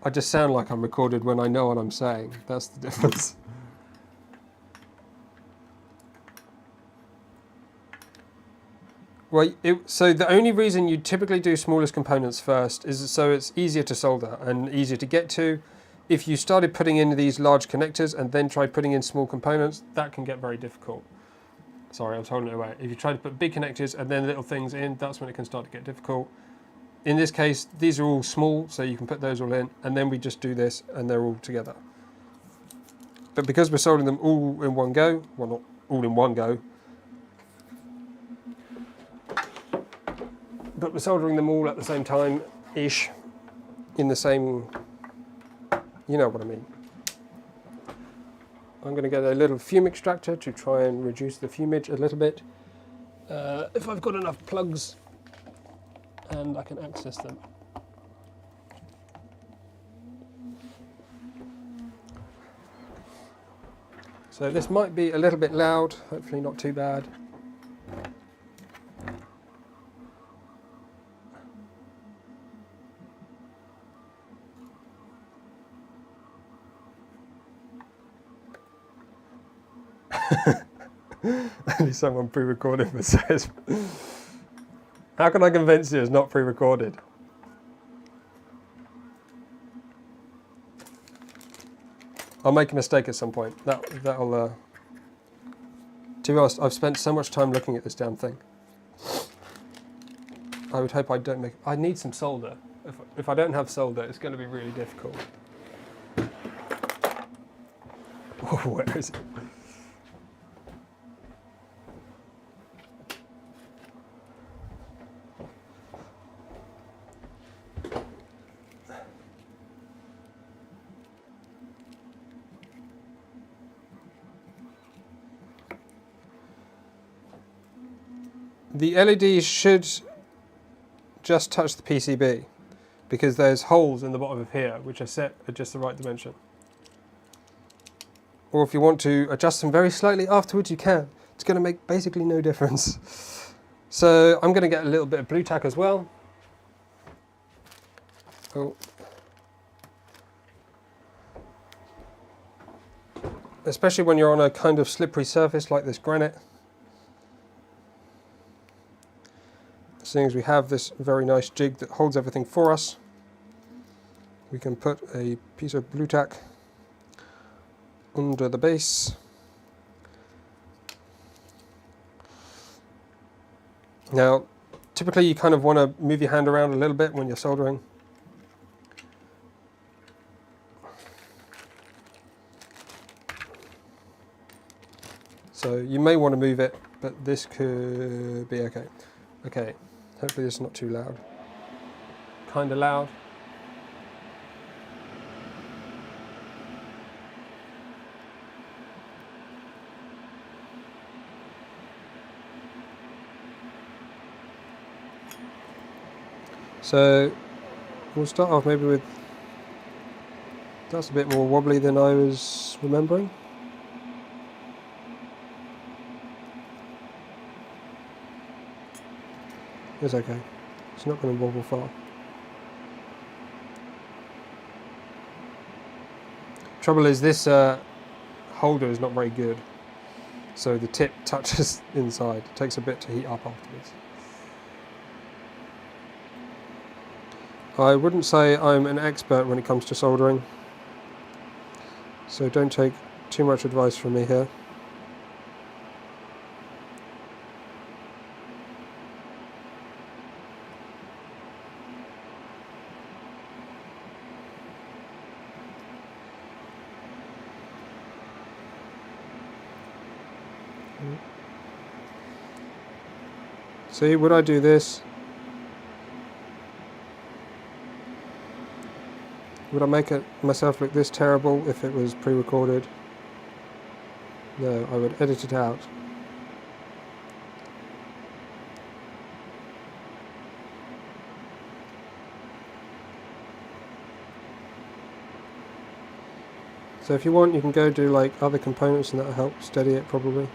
I just sound like I'm recorded when I know what I'm saying. That's the difference. Well, so the only reason you typically do smallest components first is so it's easier to solder and easier to get to. If you started putting in these large connectors and then tried putting in small components, that can get very difficult. Sorry, I was holding it away. If you try to put big connectors and then little things in, that's when it can start to get difficult. In this case, these are all small, so you can put those all in, and then we just do this and they're all together. But because we're soldering them all in one go, well, not all in one go, but we're soldering them all at the same time-ish, in the same, you know what I mean. I'm going to get a little fume extractor to try and reduce the fumage a little bit. If I've got enough plugs and I can access them. So this might be a little bit loud, hopefully not too bad. Only someone pre-recording this says. How can I convince you it's not pre-recorded? I'll make a mistake at some point. That'll. To be honest, I've spent so much time looking at this damn thing. I would hope I don't make. I need some solder. If I don't have solder, it's going to be really difficult. Oh, where is it? The LEDs should just touch the PCB because there's holes in the bottom of here which are set at just the right dimension. Or if you want to adjust them very slightly afterwards, you can. It's going to make basically no difference. So I'm going to get a little bit of blue tack as well. Oh. Especially when you're on a kind of slippery surface like this granite. Seeing as we have this very nice jig that holds everything for us, we can put a piece of blue tack under the base. Now, typically you kind of want to move your hand around a little bit when you're soldering. So you may want to move it, but this could be okay. Okay. Hopefully it's not too loud. Kind of loud. So we'll start off maybe with, that's a bit more wobbly than I was remembering. It's okay. It's not going to wobble far. Trouble is this holder is not very good. So the tip touches inside. It takes a bit to heat up afterwards. I wouldn't say I'm an expert when it comes to soldering. So don't take too much advice from me here. See, would I do this? Would I make myself look this terrible if it was pre-recorded? No, I would edit it out. So if you want, you can go do like other components and that'll help steady it probably.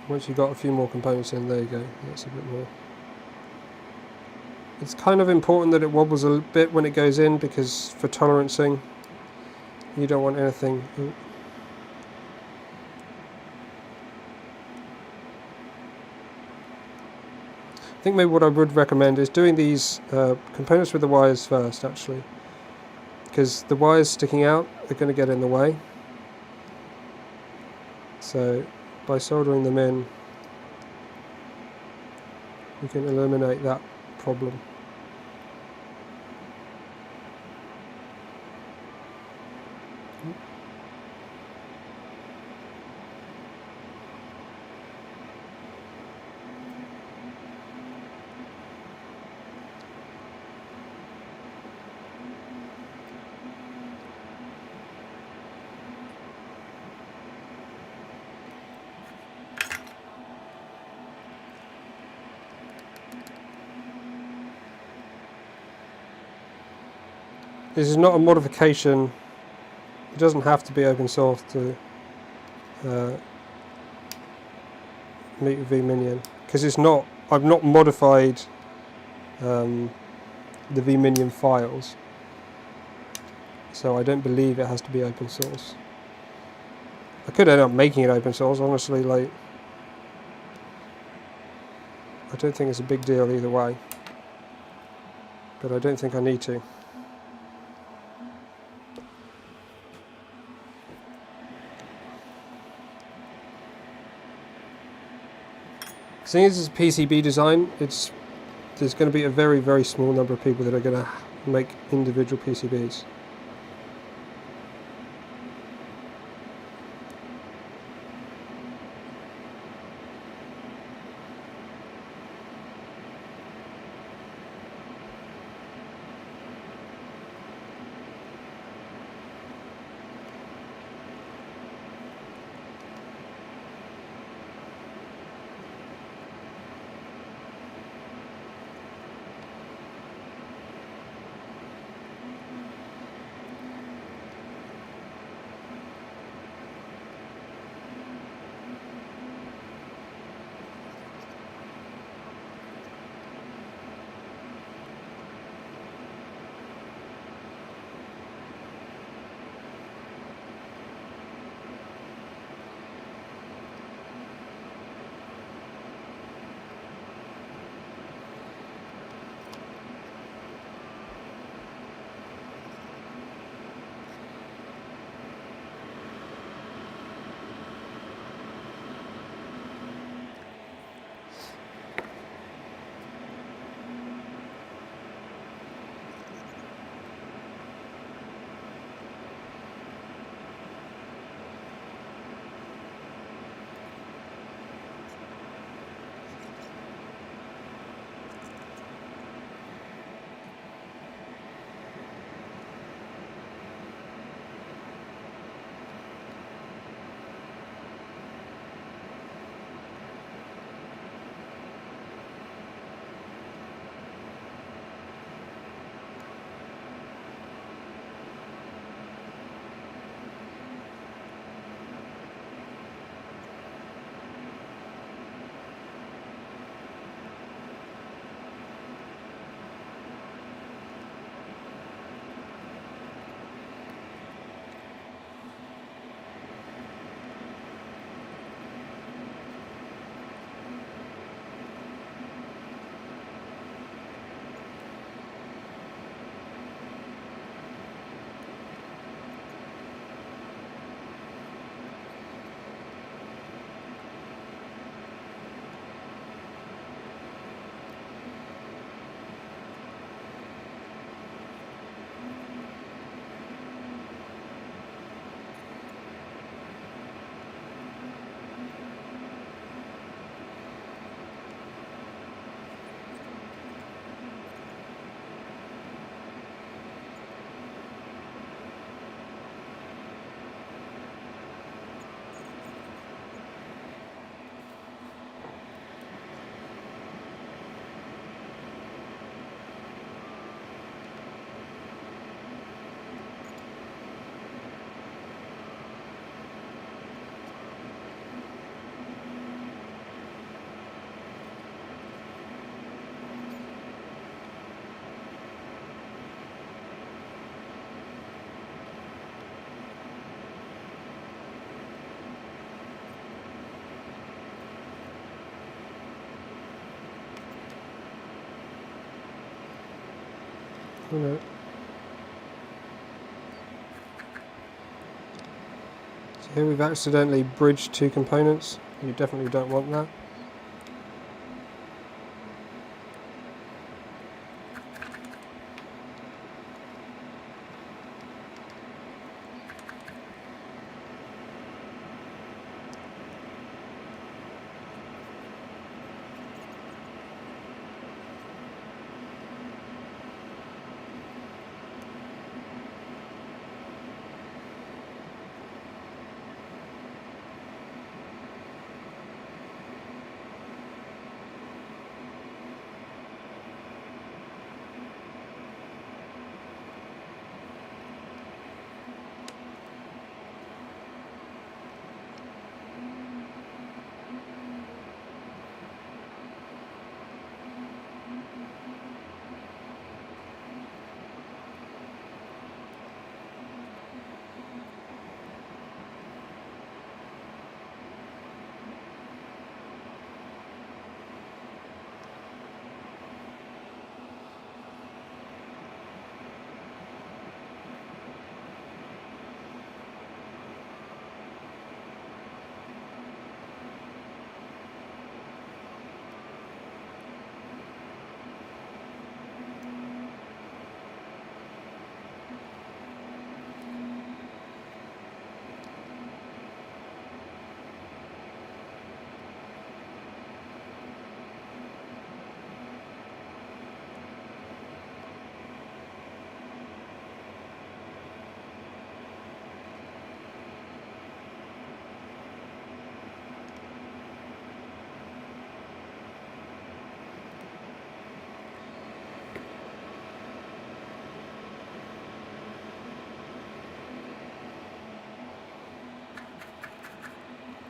Once you've got a few more components in, there you go, that's a bit more. It's kind of important that it wobbles a bit when it goes in, because for tolerancing, you don't want anything. I think maybe what I would recommend is doing these components with the wires first, actually, because the wires sticking out are going to get in the way. So by soldering them in, you can eliminate that problem. This is not a modification. It doesn't have to be open source to meet with V-minion, because it's not. I've not modified the V-minion files, so I don't believe it has to be open source. I could end up making it open source, honestly. Like, I don't think it's a big deal either way, but I don't think I need to. Seeing as it's a PCB design, there's going to be a very, very small number of people that are going to make individual PCBs. Oh no. So here we've accidentally bridged two components. You definitely don't want that.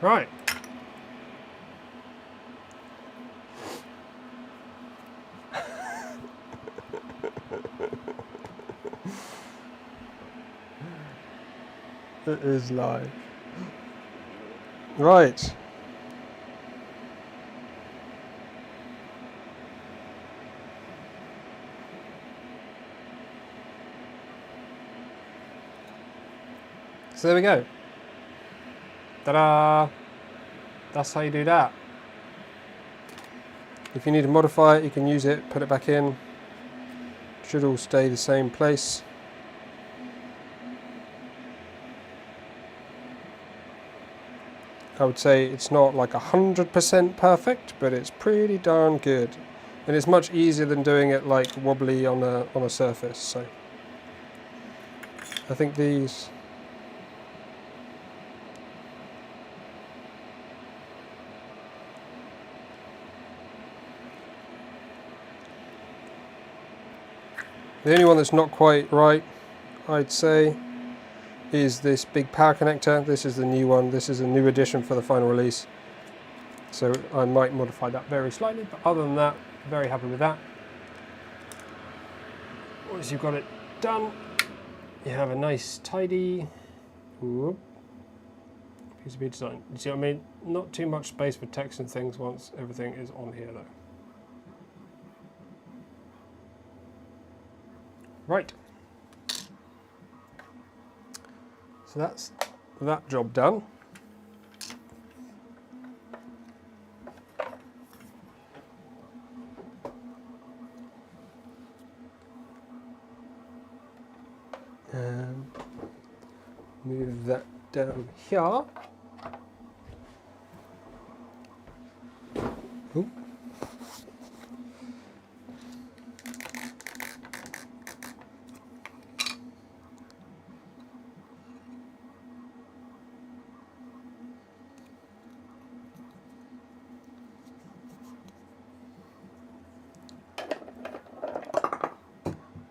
Right. It is live. Right. So there we go. Ta-da! That's how you do that. If you need to modify it, you can use it, put it back in. Should all stay the same place. I would say it's not like 100% perfect, but it's pretty darn good. And it's much easier than doing it like wobbly on a surface. So I think these. The only one that's not quite right, I'd say, is this big power connector. This is the new one. This is a new addition for the final release. So I might modify that very slightly, but other than that, very happy with that. Once you've got it done, you have a nice, tidy PCB design. You see what I mean? Not too much space for text and things once everything is on here though. Right. So that's that job done. Move that down here. Ooh.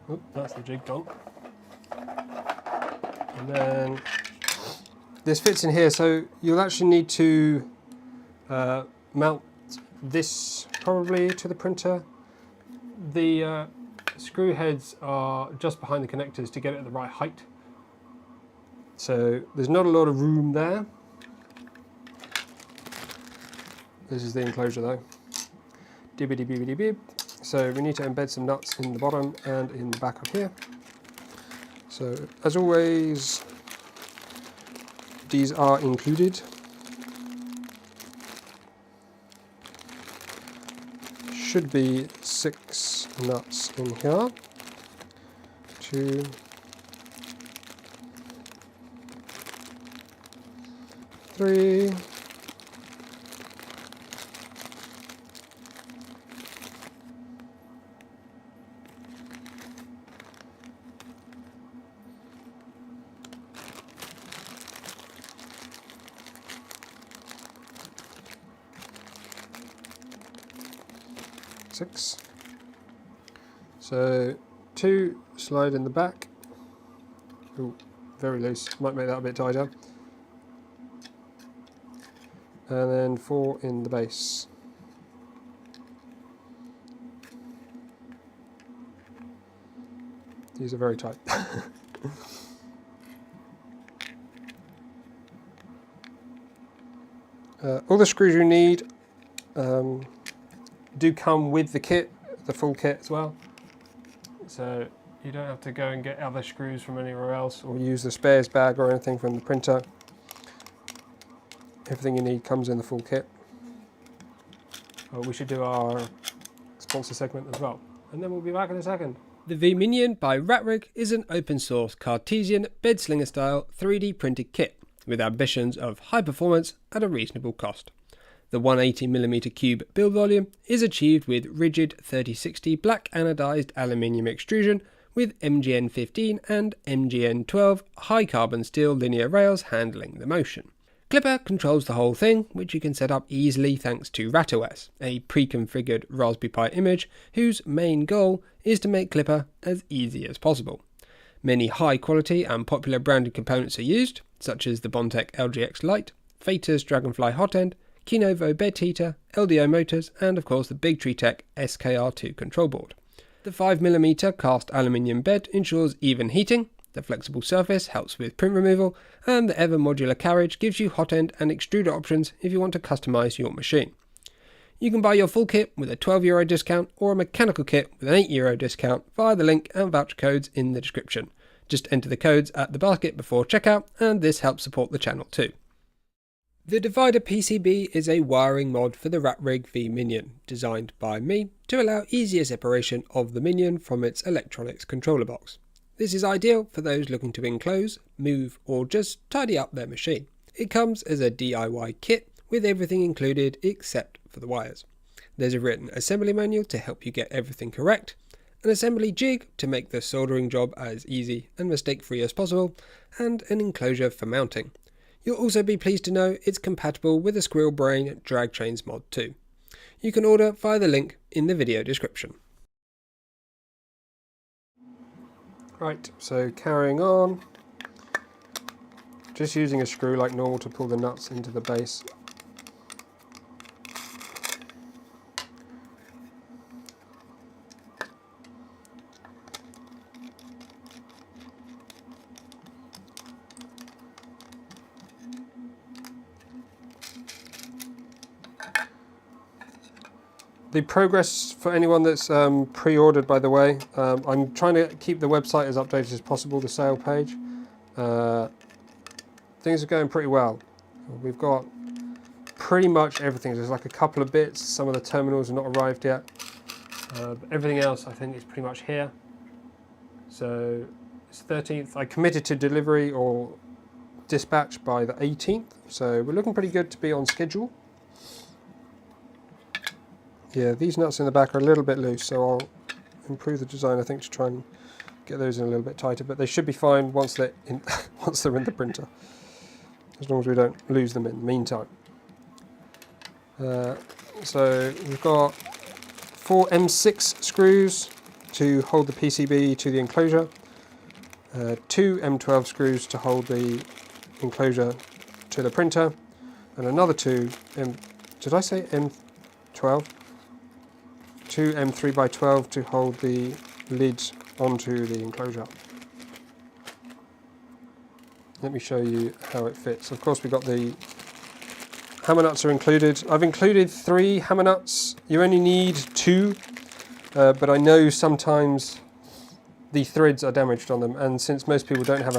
Oop, that's the jig gone. And then this fits in here, so you'll actually need to mount this probably to the printer. The screw heads are just behind the connectors to get it at the right height. So there's not a lot of room there. This is the enclosure though. Dibbity bibbity bib. So we need to embed some nuts in the bottom and in the back of here. So as always, these are included. Should be 6 nuts in here. 2, 3, 6. So 2 slide in the back. Ooh, very loose. Might make that a bit tighter. And then 4 in the base. These are very tight. All the screws you need do come with the kit, the full kit as well. So you don't have to go and get other screws from anywhere else or use the spares bag or anything from the printer. Everything you need comes in the full kit. Oh, we should do our sponsor segment as well, and then we'll be back in a second.
The V-minion by Rat Rig is an open source Cartesian bed slinger style 3D printed kit with ambitions of high performance at a reasonable cost. The 180mm cube build volume is achieved with rigid 3060 black anodized aluminium extrusion with MGN15 and MGN12 high carbon steel linear rails handling the motion. Clipper controls the whole thing, which you can set up easily thanks to RatOS, a pre-configured Raspberry Pi image whose main goal is to make Clipper as easy as possible. Many high quality and popular branded components are used, such as the Bondtech LGX Lite, Fater's Dragonfly hot end, Kinovo bed heater, LDO motors, and of course the Big Tree Tech SKR2 control board. The 5mm cast aluminium bed ensures even heating, the flexible surface helps with print removal, and the ever modular carriage gives you hot end and extruder options if you want to customize your machine. You can buy your full kit with a €12 discount or a mechanical kit with an €8 discount via the link and voucher codes in the description. Just enter the codes at the basket before checkout, and this helps support the channel too. The divider PCB is a wiring mod for the Rat Rig V-minion, designed by me to allow easier separation of the minion from its electronics controller box. This is ideal for those looking to enclose, move, or just tidy up their machine. It comes as a DIY kit with everything included except for the wires. There's a written assembly manual to help you get everything correct, an assembly jig to make the soldering job as easy and mistake-free as possible, and an enclosure for mounting. You'll also be pleased to know it's compatible with the Squirrel Brain drag chains mod too. You can order via the link in the video description.
Right, so carrying on, just using a screw like normal to pull the nuts into the base. The progress for anyone that's pre-ordered, by the way, I'm trying to keep the website as updated as possible, the sale page. Things are going pretty well. We've got pretty much everything. There's like a couple of bits, some of the terminals have not arrived yet. But everything else I think is pretty much here. So it's 13th. I committed to delivery or dispatch by the 18th. So we're looking pretty good to be on schedule. Yeah, these nuts in the back are a little bit loose, so I'll improve the design, I think, to try and get those in a little bit tighter, but they should be fine once they're in, once they're in the printer, as long as we don't lose them in the meantime. So we've got 4 M6 screws to hold the PCB to the enclosure, 2 M12 screws to hold the enclosure to the printer, and another 2 did I say M12? 2 M3x12 to hold the lid onto the enclosure. Let me show you how it fits. Of course, we've got the hammer nuts are included. I've included 3 hammer nuts. You only need 2 but I know sometimes the threads are damaged on them, and since most people don't have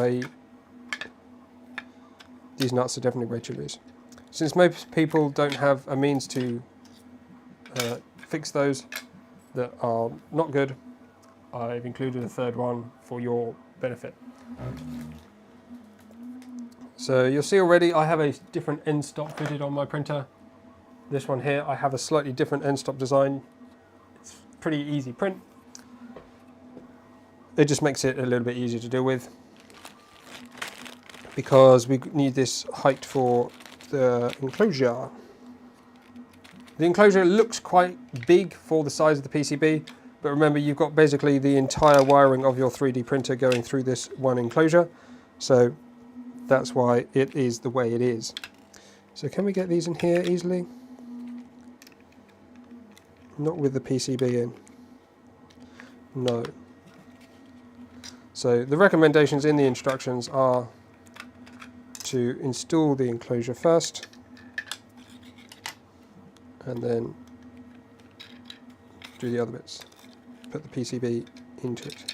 these nuts are definitely way too loose. Since most people don't have a means to fix those that are not good, I've included a third one for your benefit. So you'll see already I have a different end stop fitted on my printer. This one here, I have a slightly different end stop design. It's pretty easy print. It just makes it a little bit easier to deal with, because we need this height for the enclosure. The enclosure looks quite big for the size of the PCB, but remember you've got basically the entire wiring of your 3D printer going through this one enclosure, so that's why it is the way it is. So can we get these in here easily? Not with the PCB in. No. So the recommendations in the instructions are to install the enclosure first, and then do the other bits. Put the PCB into it.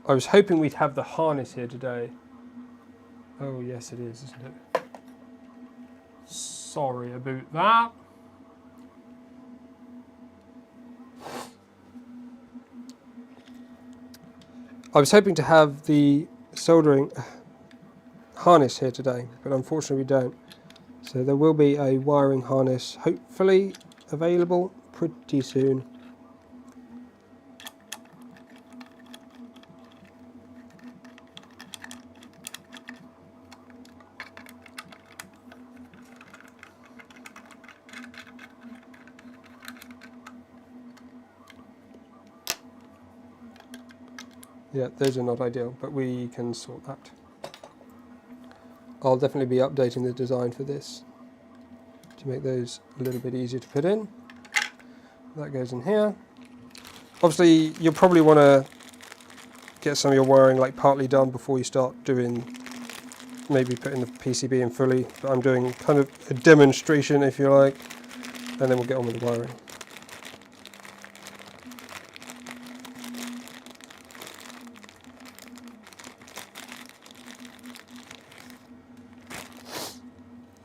I was hoping we'd have the harness here today. Oh yes it is, isn't it? Sorry about that. I was hoping to have the soldering harness here today, but unfortunately we don't. So there will be a wiring harness hopefully available pretty soon. Yeah, those are not ideal, but we can sort that. I'll definitely be updating the design for this to make those a little bit easier to put in. That goes in here. Obviously, you'll probably want to get some of your wiring like partly done before you start doing, maybe putting the PCB in fully, but I'm doing kind of a demonstration if you like, and then we'll get on with the wiring.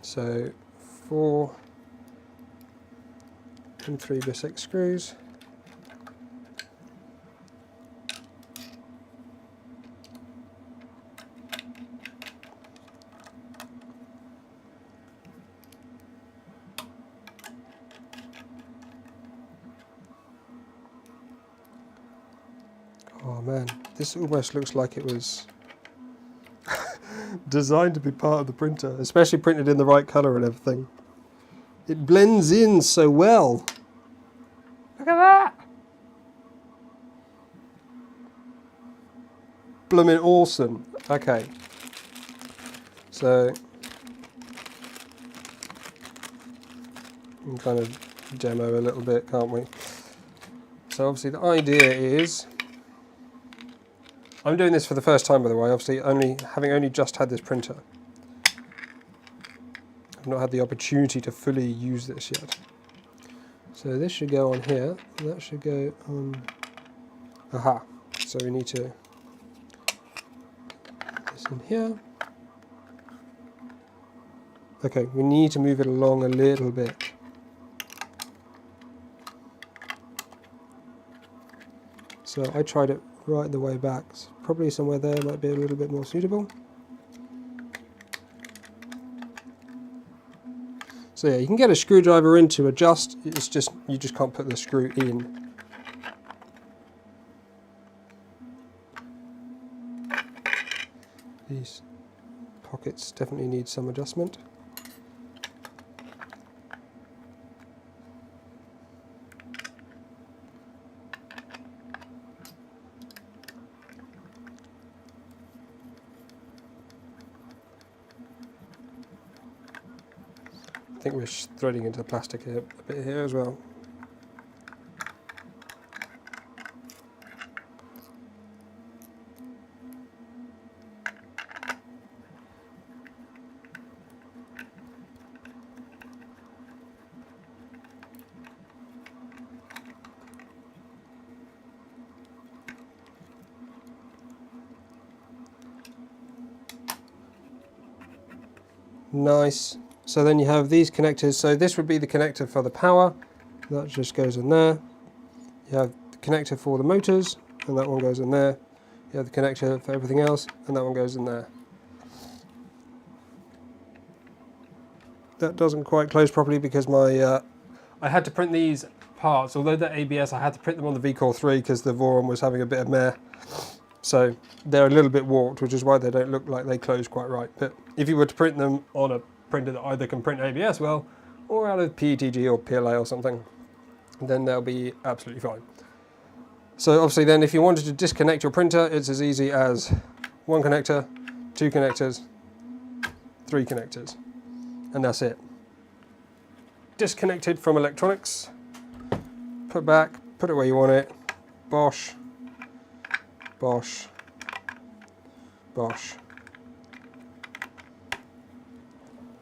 So 4 and 3x6 screws. Oh man, this almost looks like it was designed to be part of the printer, especially printed in the right colour and everything. It blends in so well. Look at that! Blooming awesome. Okay. So, we can kind of demo a little bit, can't we? So obviously the idea is, I'm doing this for the first time by the way, obviously having only just had this printer. I've not had the opportunity to fully use this yet. So this should go on here, and that should go on, aha, so we need to put this in here. Okay, we need to move it along a little bit. So I tried it right the way back, so probably somewhere there might be a little bit more suitable. So yeah, you can get a screwdriver in to adjust, it's just, you just can't put the screw in. These pockets definitely need some adjustment. I think we're threading into the plastic here, a bit here as well. Nice. So then you have these connectors. So this would be the connector for the power. That just goes in there. You have the connector for the motors, and that one goes in there. You have the connector for everything else, and that one goes in there. That doesn't quite close properly because my I had to print these parts. Although they're ABS, I had to print them on the VCore 3 because the Voron was having a bit of meh. So they're a little bit warped, which is why they don't look like they close quite right. But if you were to print them on a printer that either can print ABS well, or out of PETG or PLA or something, then they'll be absolutely fine. So obviously then if you wanted to disconnect your printer, it's as easy as one connector, two connectors, three connectors, and that's it. Disconnected from electronics, put back, put it where you want it, bosh, bosh, bosh.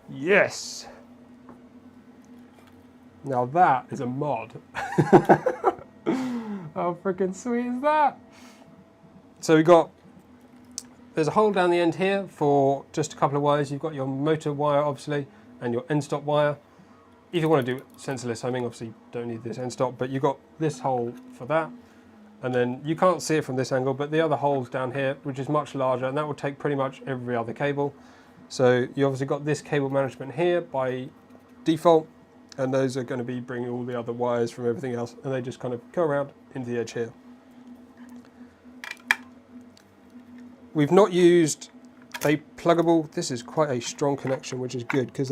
Yes! Now that is a mod. How freaking sweet is that? So there's a hole down the end here for just a couple of wires. You've got your motor wire obviously and your end stop wire. If you want to do sensorless homing, obviously you don't need this end stop, but you've got this hole for that. And then you can't see it from this angle, but the other hole's down here, which is much larger, and that will take pretty much every other cable. So you obviously got this cable management here by default, and those are going to be bringing all the other wires from everything else, and they just kind of go around into the edge here. We've not used a pluggable. This is quite a strong connection, which is good because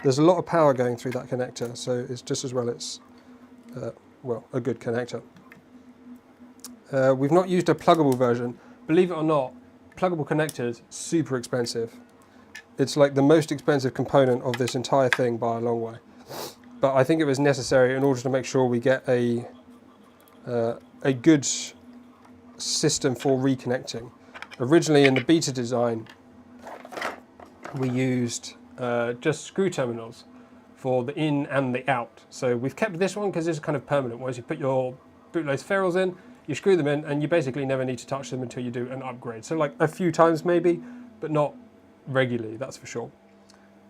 there's a lot of power going through that connector, so it's just as well it's well, a good connector. We've not used a pluggable version. Believe it or not, pluggable connectors, super expensive. It's like the most expensive component of this entire thing by a long way. But I think it was necessary in order to make sure we get a good system for reconnecting. Originally in the beta design, we used just screw terminals for the in and the out. So we've kept this one because it's kind of permanent. Once you put your bootlace ferrules in, you screw them in and you basically never need to touch them until you do an upgrade. So like a few times maybe, but not regularly, that's for sure.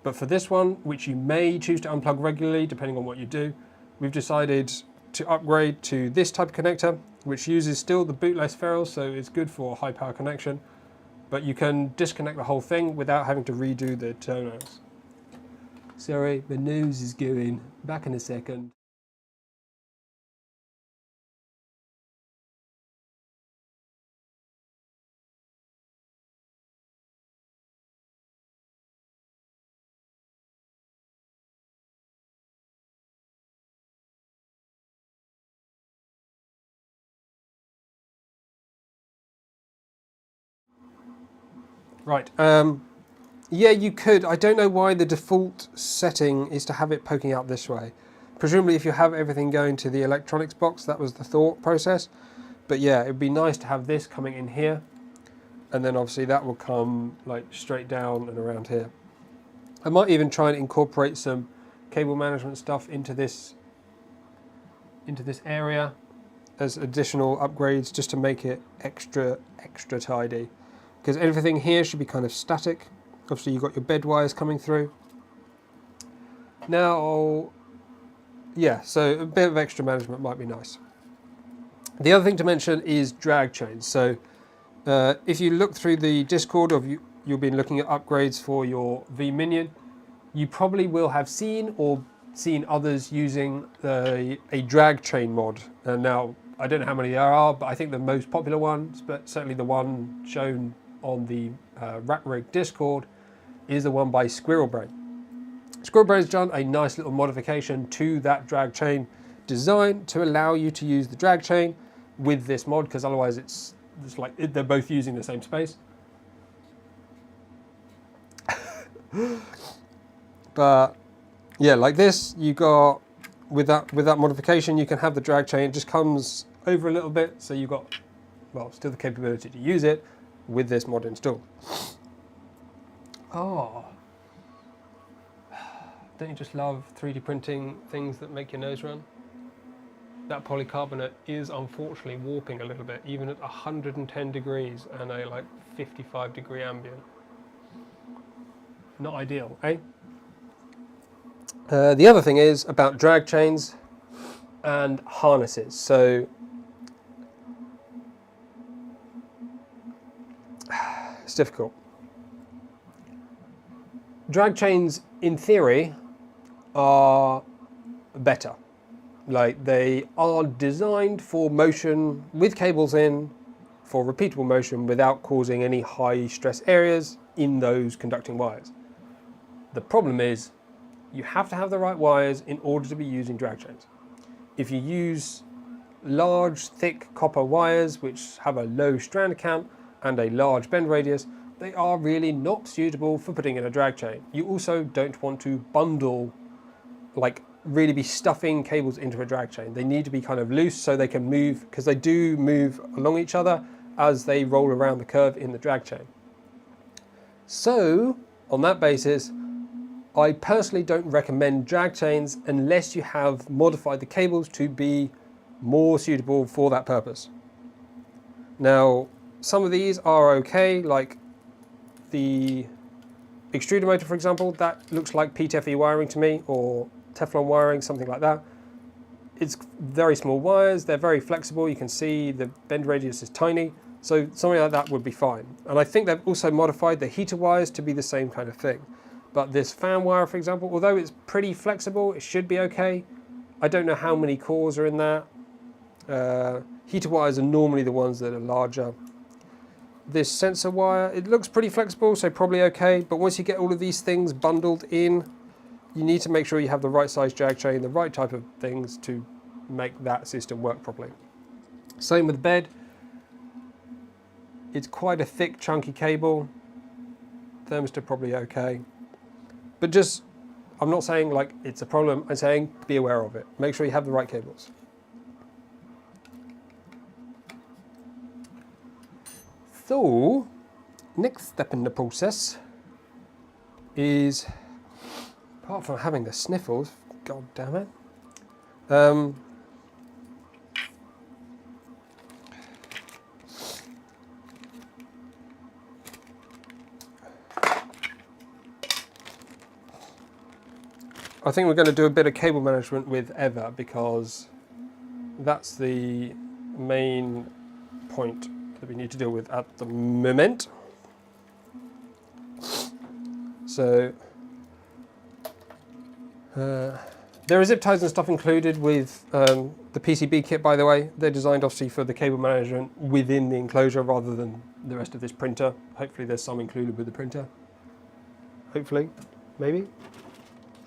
But for this one, which you may choose to unplug regularly depending on what you do, we've decided to upgrade to this type of connector, which uses still the bootlace ferrules, so it's good for high power connection, but you can disconnect the whole thing without having to redo the toenails. Sorry, the nose is going. Back in a second. Right, yeah, you could. I don't know why the default setting is to have it poking out this way. Presumably if you have everything going to the electronics box, that was the thought process. But yeah, it'd be nice to have this coming in here, and then obviously that will come like straight down and around here. I might even try and incorporate some cable management stuff into this area as additional upgrades, just to make it extra tidy. Because everything here should be kind of static. Obviously you've got your bed wires coming through. Now, yeah, so a bit of extra management might be nice. The other thing to mention is drag chains. So if you look through the Discord, or you'll be looking at upgrades for your V-minion, you probably will have seen others using a drag chain mod. And now, I don't know how many there are, but I think the most popular ones, but certainly the one shown on the Rat Rig Discord, is the one by Squirrel Brain. Squirrel Brain's done a nice little modification to that drag chain design to allow you to use the drag chain with this mod, because otherwise it's like they're both using the same space. But Yeah, like this, you got, with that modification, you can have the drag chain, it just comes over a little bit, so you've got, well, still the capability to use it with this mod installed. Oh, don't you just love 3D printing things that make your nose run? That polycarbonate is unfortunately warping a little bit, even at 110 degrees and a like 55 degree ambient. Not ideal, eh? The other thing is about drag chains and harnesses. So it's difficult. Drag chains, in theory, are better. Like, they are designed for motion with cables in, for repeatable motion without causing any high stress areas in those conducting wires. The problem is you have to have the right wires in order to be using drag chains. If you use large, thick copper wires which have a low strand count and a large bend radius, they are really not suitable for putting in a drag chain. You also don't want to bundle, like really be stuffing cables into a drag chain. They need to be kind of loose so they can move, because they do move along each other as they roll around the curve in the drag chain. So, on that basis, I personally don't recommend drag chains unless you have modified the cables to be more suitable for that purpose. Now, some of these are okay, like the extruder motor, for example, that looks like PTFE wiring to me, or Teflon wiring, something like that. It's very small wires, they're very flexible, you can see the bend radius is tiny, so something like that would be fine. And I think they've also modified the heater wires to be the same kind of thing. But this fan wire, for example, although it's pretty flexible, it should be okay. I don't know how many cores are in that. Heater wires are normally the ones that are larger. This sensor wire, it looks pretty flexible, so probably okay. But once you get all of these things bundled in, you need to make sure you have the right size drag chain, the right type of things to make that system work properly. Same with the bed. It's quite a thick, chunky cable. Thermistor probably okay. But just, I'm not saying like it's a problem, I'm saying be aware of it. Make sure you have the right cables. So, next step in the process is, apart from having the sniffles, god damn it, I think we're going to do a bit of cable management with Eva, because that's the main point that we need to deal with at the moment. So there are zip ties and stuff included with the PCB kit, by the way. They're designed obviously for the cable management within the enclosure rather than the rest of this printer. Hopefully there's some included with the printer. Hopefully, maybe.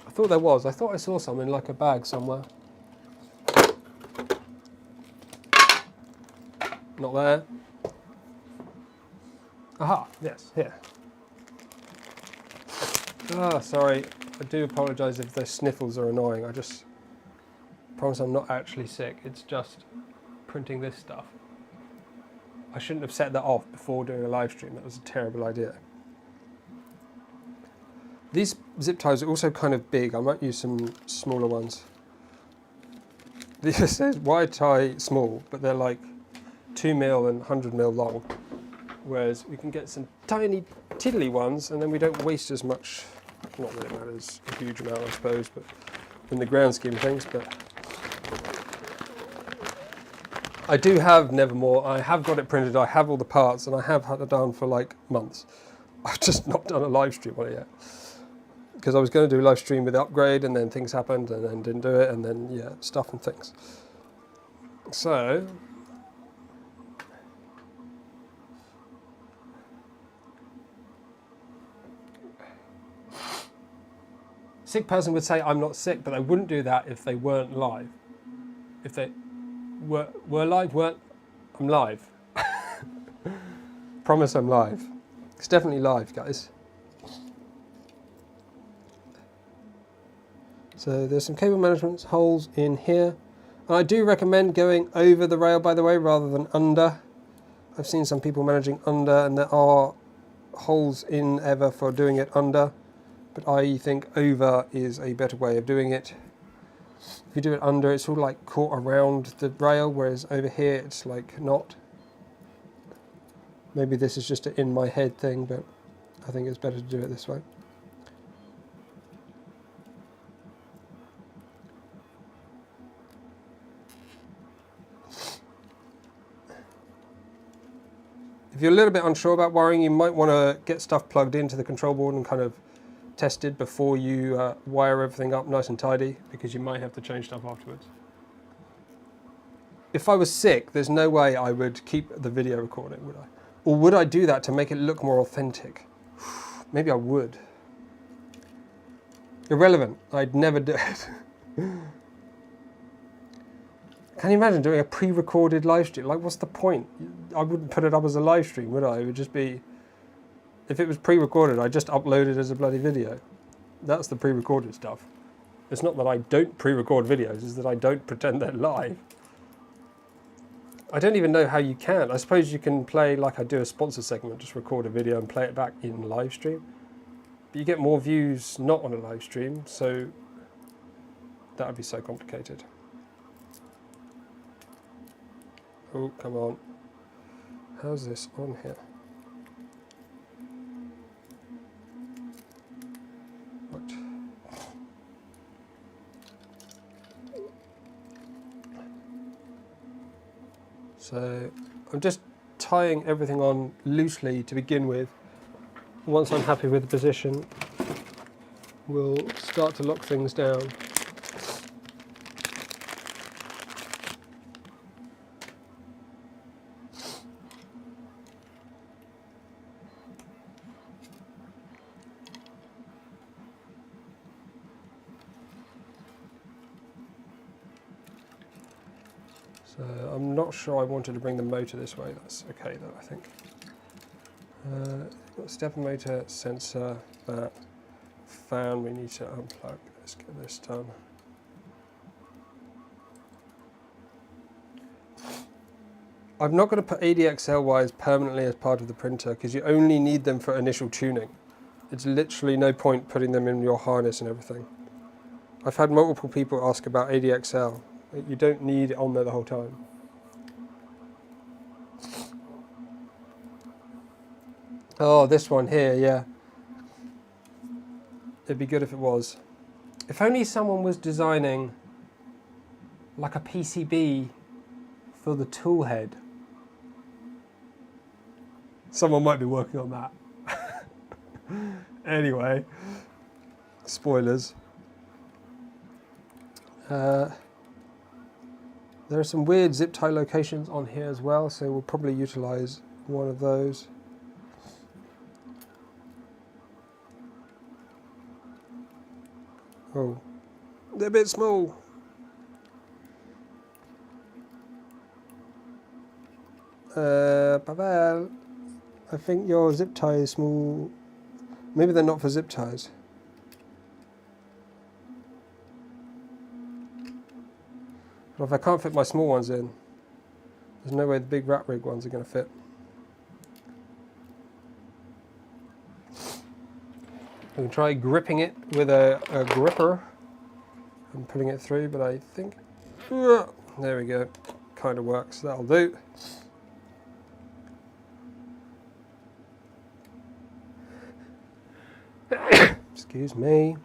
I thought there was. I thought I saw some in like a bag somewhere. Not there. Aha, yes, here. Ah, sorry. I do apologise if the sniffles are annoying. I just promise I'm not actually sick. It's just printing this stuff. I shouldn't have set that off before doing a live stream. That was a terrible idea. These zip ties are also kind of big. I might use some smaller ones. This says wide tie small, but they're like 2mm and 100mm long. Whereas we can get some tiny tiddly ones and then we don't waste as much. Not that it matters a huge amount, I suppose, but in the grand scheme of things. But I do have Nevermore. I have got it printed. I have all the parts, and I have had it done for like months. I've just not done a live stream on it yet, because I was going to do a live stream with the upgrade, and then things happened, and then didn't do it, and then yeah, stuff and things. So. Sick person would say I'm not sick, but they wouldn't do that if they weren't live. If they were live, I'm live. Promise I'm live. It's definitely live, guys. So there's some cable management holes in here. And I do recommend going over the rail, by the way, rather than under. I've seen some people managing under, and there are holes in ever for doing it under, but I think over is a better way of doing it. If you do it under, it's all like caught around the rail, whereas over here it's like not. Maybe this is just an in my head thing, but I think it's better to do it this way. If you're a little bit unsure about wiring, you might want to get stuff plugged into the control board and kind of tested before you wire everything up nice and tidy, because you might have to change stuff afterwards. If I was sick, there's no way I would keep the video recording, would I? Or would I do that to make it look more authentic? Maybe I would. Irrelevant. I'd never do it. Can you imagine doing a pre-recorded live stream? Like, what's the point? I wouldn't put it up as a live stream, would I? It would just be... If it was pre-recorded, I'd just upload it as a bloody video. That's the pre-recorded stuff. It's not that I don't pre-record videos, it's that I don't pretend they're live. I don't even know how you can. I suppose you can play, like I do a sponsor segment, just record a video and play it back in live stream. But you get more views not on a live stream, so that would be so complicated. Oh, come on. How's this on here? Right. So I'm just tying everything on loosely to begin with. Once I'm happy with the position, we'll start to lock things down. So I'm not sure I wanted to bring the motor this way. That's okay though, I think. Got stepper motor, sensor, that fan we need to unplug. Let's get this done. I'm not going to put ADXL wires permanently as part of the printer because you only need them for initial tuning. It's literally no point putting them in your harness and everything. I've had multiple people ask about ADXL. You don't need it on there the whole time. Oh, this one here, yeah. It'd be good if it was. If only someone was designing like a PCB for the tool head. Someone might be working on that. Anyway, spoilers. There are some weird zip tie locations on here as well, so we'll probably utilize one of those. Oh, they're a bit small. Pavel, I think your zip tie is small. Maybe they're not for zip ties. But if I can't fit my small ones in, there's no way the big Rat Rig ones are going to fit. We can try gripping it with a gripper and putting it through, but I think, there we go, kind of works, that'll do. Excuse me.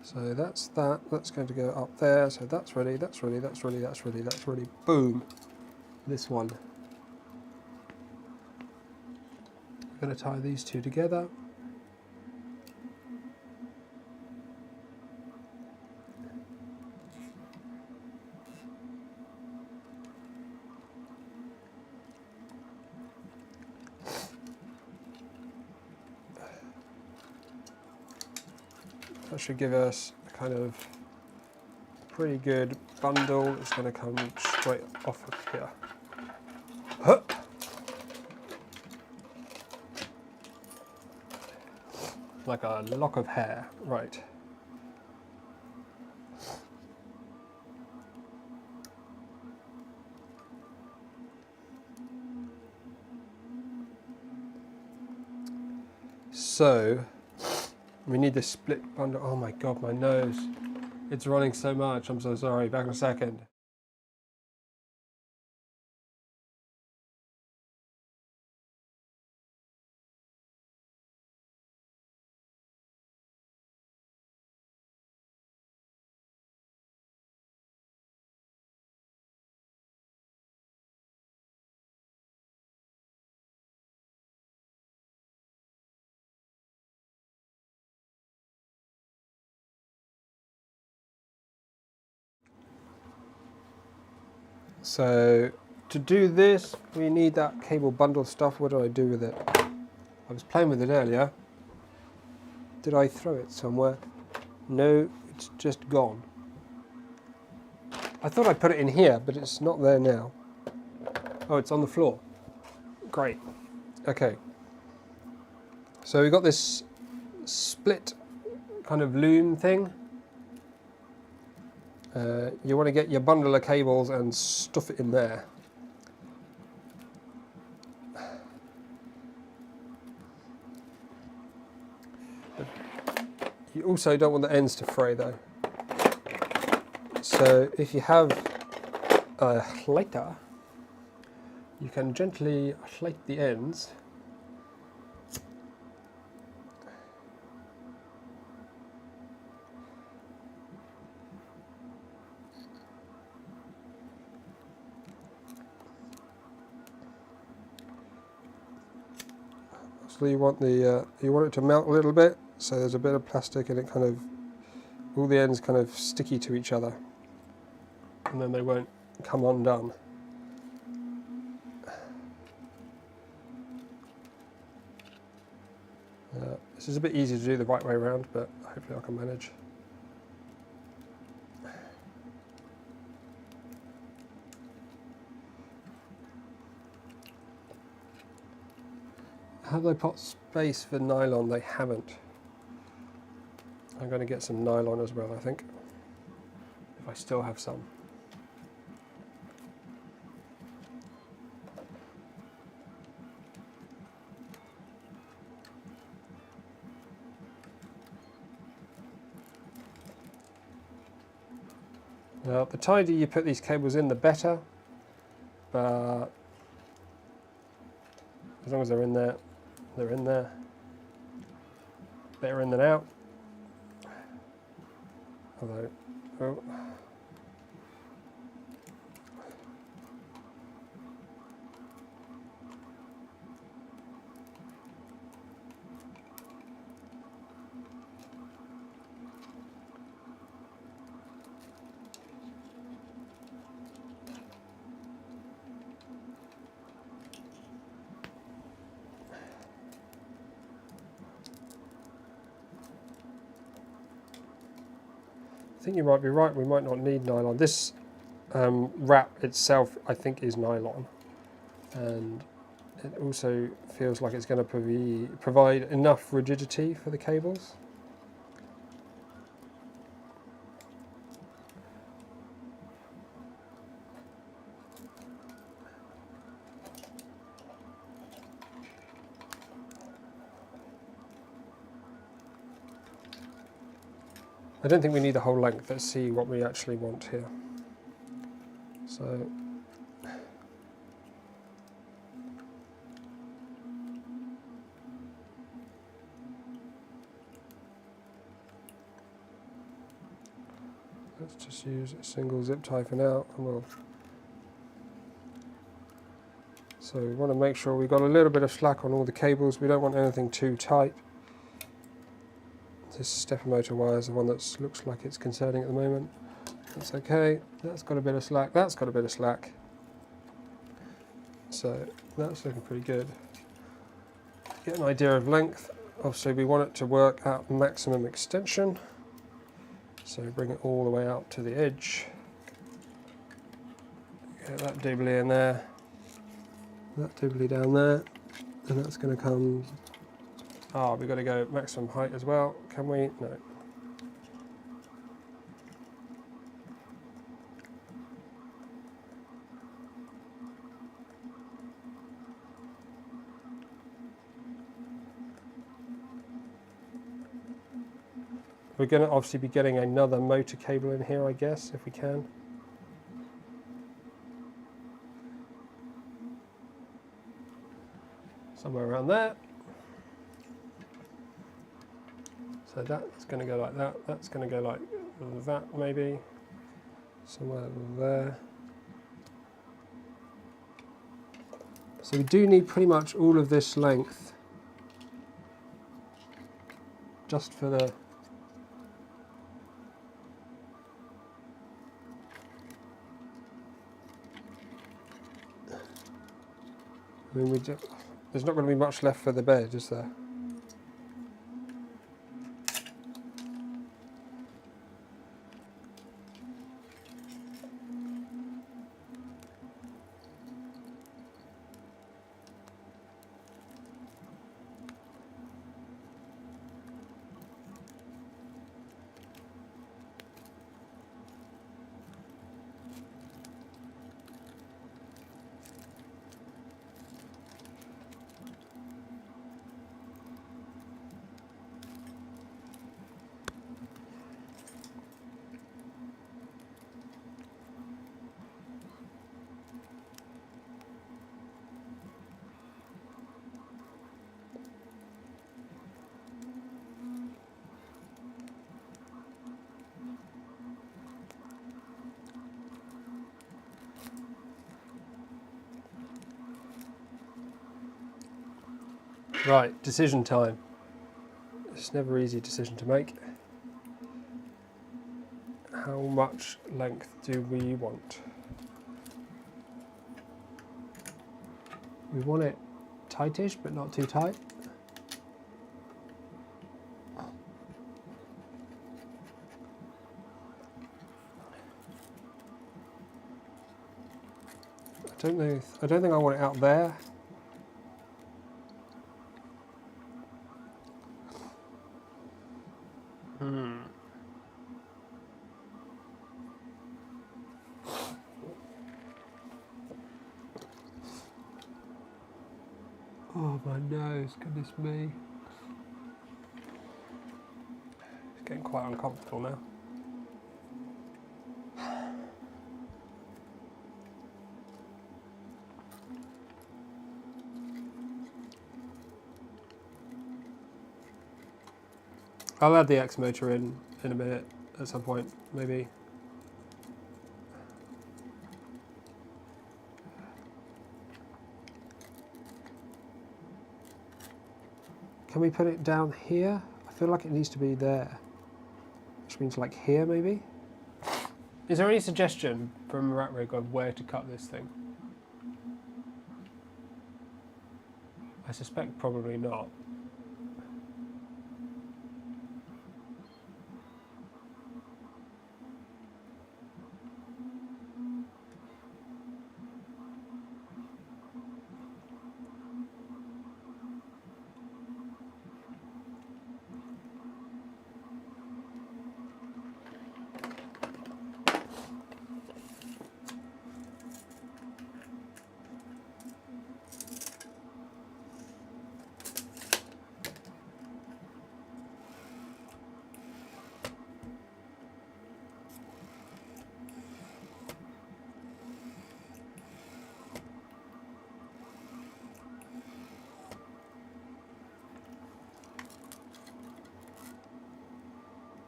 So that's that, that's going to go up there, so that's ready, that's ready, that's ready, that's ready, that's ready, boom, this one. I'm going to tie these two together. That should give us a kind of pretty good bundle. It's going to come straight off of here. Huh. Like a lock of hair, right. So, we need this split bundle. Oh my god, my nose. It's running so much, I'm so sorry. Back in a second. So, to do this, we need that cable bundle stuff. What do I do with it? I was playing with it earlier. Did I throw it somewhere? No, it's just gone. I thought I put it in here, but it's not there now. Oh, it's on the floor. Great. Okay. So we got this split kind of loom thing. You want to get your bundle of cables and stuff it in there. You also don't want the ends to fray though. So if you have a lighter, you can gently light the ends. So you want it to melt a little bit, so there's a bit of plastic and it kind of, all the ends kind of sticky to each other, and then they won't come undone. This is a bit easier to do the right way around, but hopefully I can manage. Have they put space for nylon? They haven't. I'm going to get some nylon as well, I think, if I still have some. Now, the tidier you put these cables in, the better, but as long as they're in there, they're in there. Better in than out. Although, oh. I think you might be right, we might not need nylon. This wrap itself, I think, is nylon. And it also feels like it's going to provide enough rigidity for the cables. I don't think we need the whole length. Let's see what we actually want here. So, let's just use a single zip tie for now, and we'll. So we want to make sure we've got a little bit of slack on all the cables. We don't want anything too tight. This stepper motor wire is the one that looks like it's concerning at the moment. That's okay. That's got a bit of slack. That's got a bit of slack. So that's looking pretty good. Get an idea of length. Obviously we want it to work at maximum extension. So bring it all the way out to the edge. Get that doobly in there, that doobly down there, and that's going to come. Ah, we've got to go maximum height as well. Can we? No. We're going to obviously be getting another motor cable in here, I guess, if we can. Somewhere around there. So that's going to go like that. That's going to go like that, maybe. Somewhere there. So we do need pretty much all of this length just for the... I mean, there's not going to be much left for the bed, is there? Right, decision time. It's never an easy decision to make. How much length do we want? We want it tightish, but not too tight. I don't know. I don't think I want it out there. Oh my nose, goodness me. It's getting quite uncomfortable now. I'll add the X motor in a minute at some point, maybe. Can we put it down here? I feel like it needs to be there. Which means like here, maybe? Is there any suggestion from Rat Rig of where to cut this thing? I suspect probably not.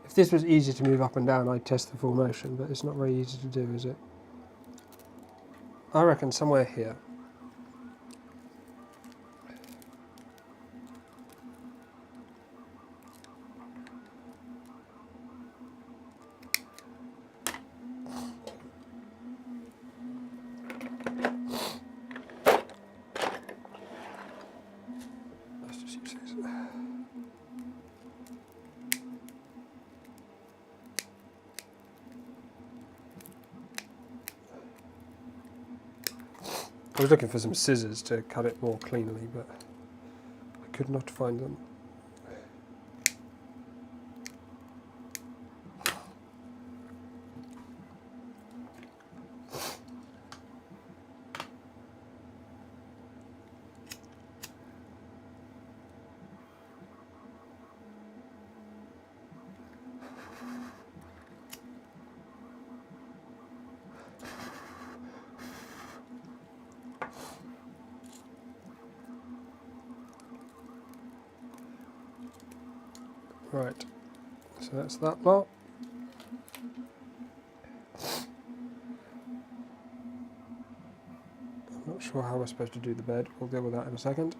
If this was easy to move up and down, I'd test the full motion, but it's not very easy to do, is it? I reckon somewhere here. Let's just use this. I was looking for some scissors to cut it more cleanly, but I could not find them. Right, so that's that lot. I'm not sure how we're supposed to do the bed. We'll deal with that in a second.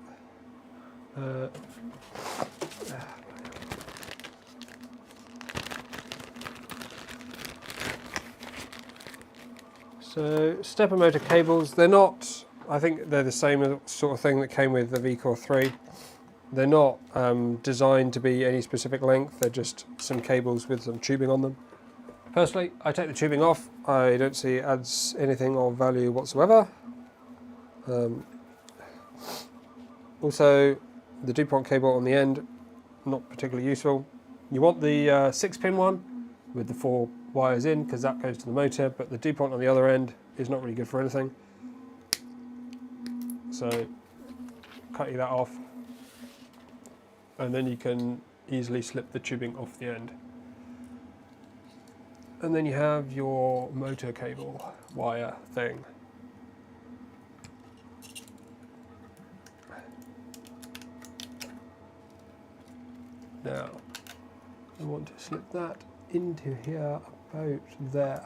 So stepper motor cables, they're not, I think they're the same sort of thing that came with the V-Core 3. They're not designed to be any specific length, they're just some cables with some tubing on them. Personally, I take the tubing off. I don't see it adds anything of value whatsoever. Also, the DuPont cable on the end, not particularly useful. You want the 6-pin one with the 4 wires in, because that goes to the motor, but the DuPont on the other end is not really good for anything. So, cut you that off, and then you can easily slip the tubing off the end. And then you have your motor cable wire thing. Now, I want to slip that into here about there.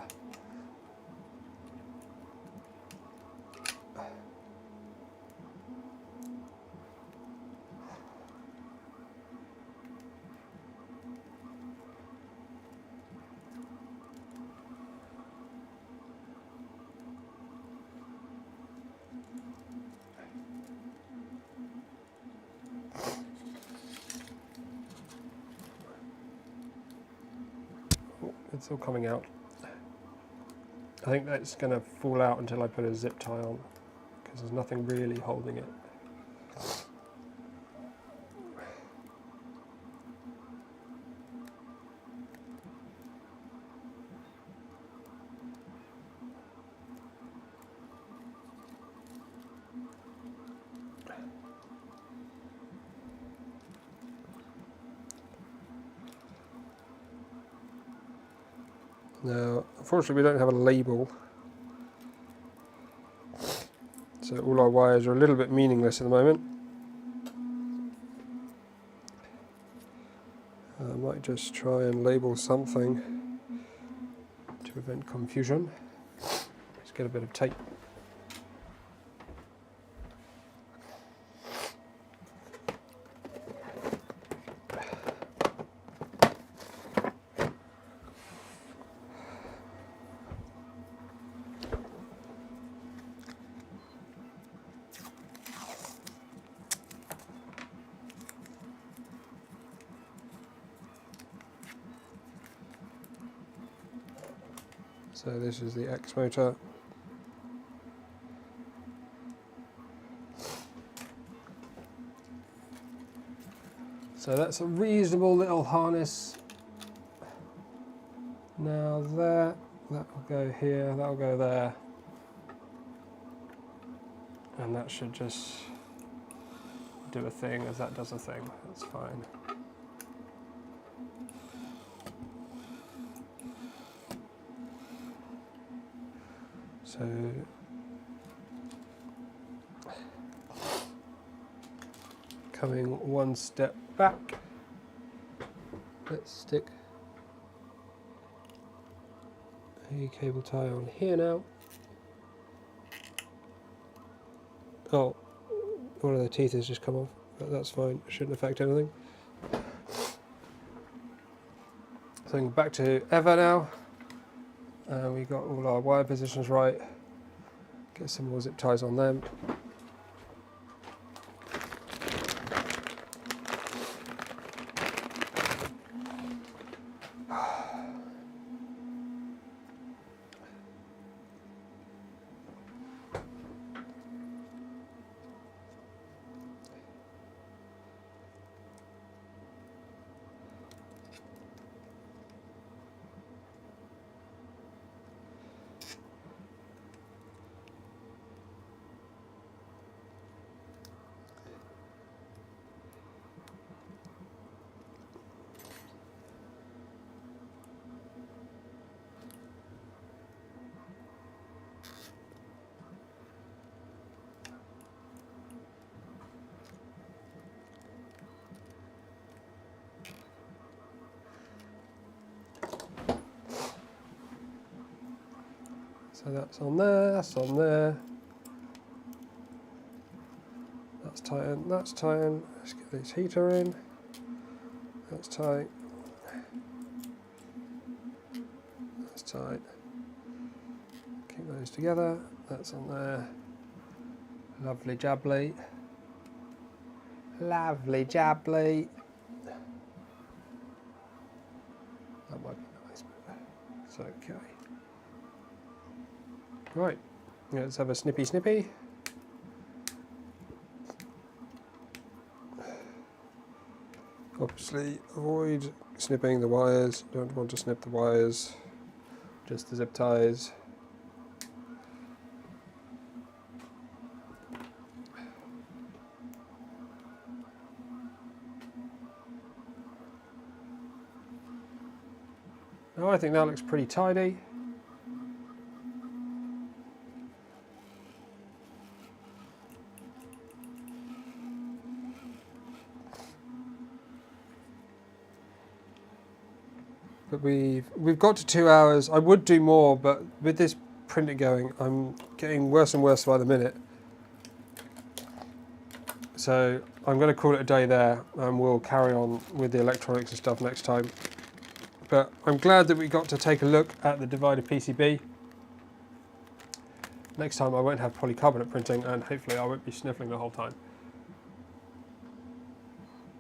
It's all coming out. I think that's going to fall out until I put a zip tie on, because there's nothing really holding it. Now, unfortunately, we don't have a label, so all our wires are a little bit meaningless at the moment. I might just try and label something to prevent confusion. Let's get a bit of tape. So this is the X motor. So that's a reasonable little harness. Now that will go here, that will go there. And that should just do a thing as that does a thing. That's fine. So coming one step back, let's stick a cable tie on here now. Oh, one of the teeth has just come off, but that's fine, it shouldn't affect anything. So back to Ever now. We got all our wire positions right. Get some more zip ties on them. So that's on there, that's on there. That's tight, that's tight. Let's get this heater in. That's tight. That's tight. Keep those together. That's on there. Lovely jubbly. Lovely jubbly. That might be nice, but it's okay. Right, let's have a snippy snippy. Obviously, avoid snipping the wires. Don't want to snip the wires, just the zip ties. Now I think that looks pretty tidy. But we've got to 2 hours. I would do more, but with this printer going, I'm getting worse and worse by the minute. So I'm going to call it a day there, and we'll carry on with the electronics and stuff next time. But I'm glad that we got to take a look at the divider PCB. Next time I won't have polycarbonate printing, and hopefully I won't be sniffling the whole time.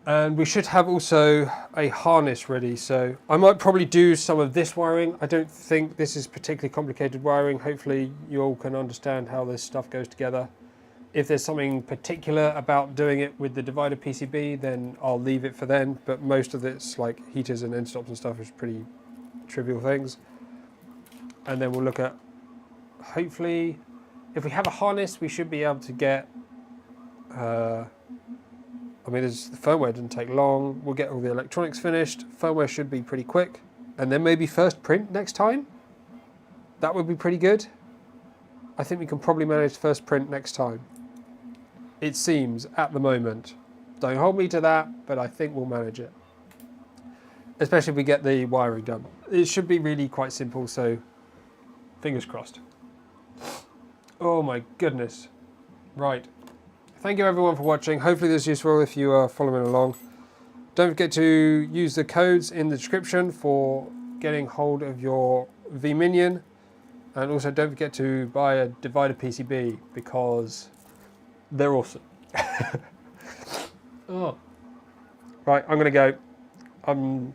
And we should have also a harness ready, so I might probably do some of this wiring. I don't think this is particularly complicated wiring. Hopefully you all can understand how this stuff goes together. If there's something particular about doing it with the divider PCB, then I'll leave it for then, but most of it's like heaters and end stops and stuff is pretty trivial things. And then we'll look at, hopefully, if we have a harness, we should be able to get, I mean, the firmware didn't take long. We'll get all the electronics finished. Firmware should be pretty quick. And then maybe first print next time. That would be pretty good. I think we can probably manage first print next time. It seems at the moment. Don't hold me to that, but I think we'll manage it. Especially if we get the wiring done. It should be really quite simple, so fingers crossed. Oh my goodness. Right. Thank you everyone for watching. Hopefully this is useful if you are following along. Don't forget to use the codes in the description for getting hold of your V-minion. And also don't forget to buy a divider PCB because they're awesome. Oh. Right, I'm going to go.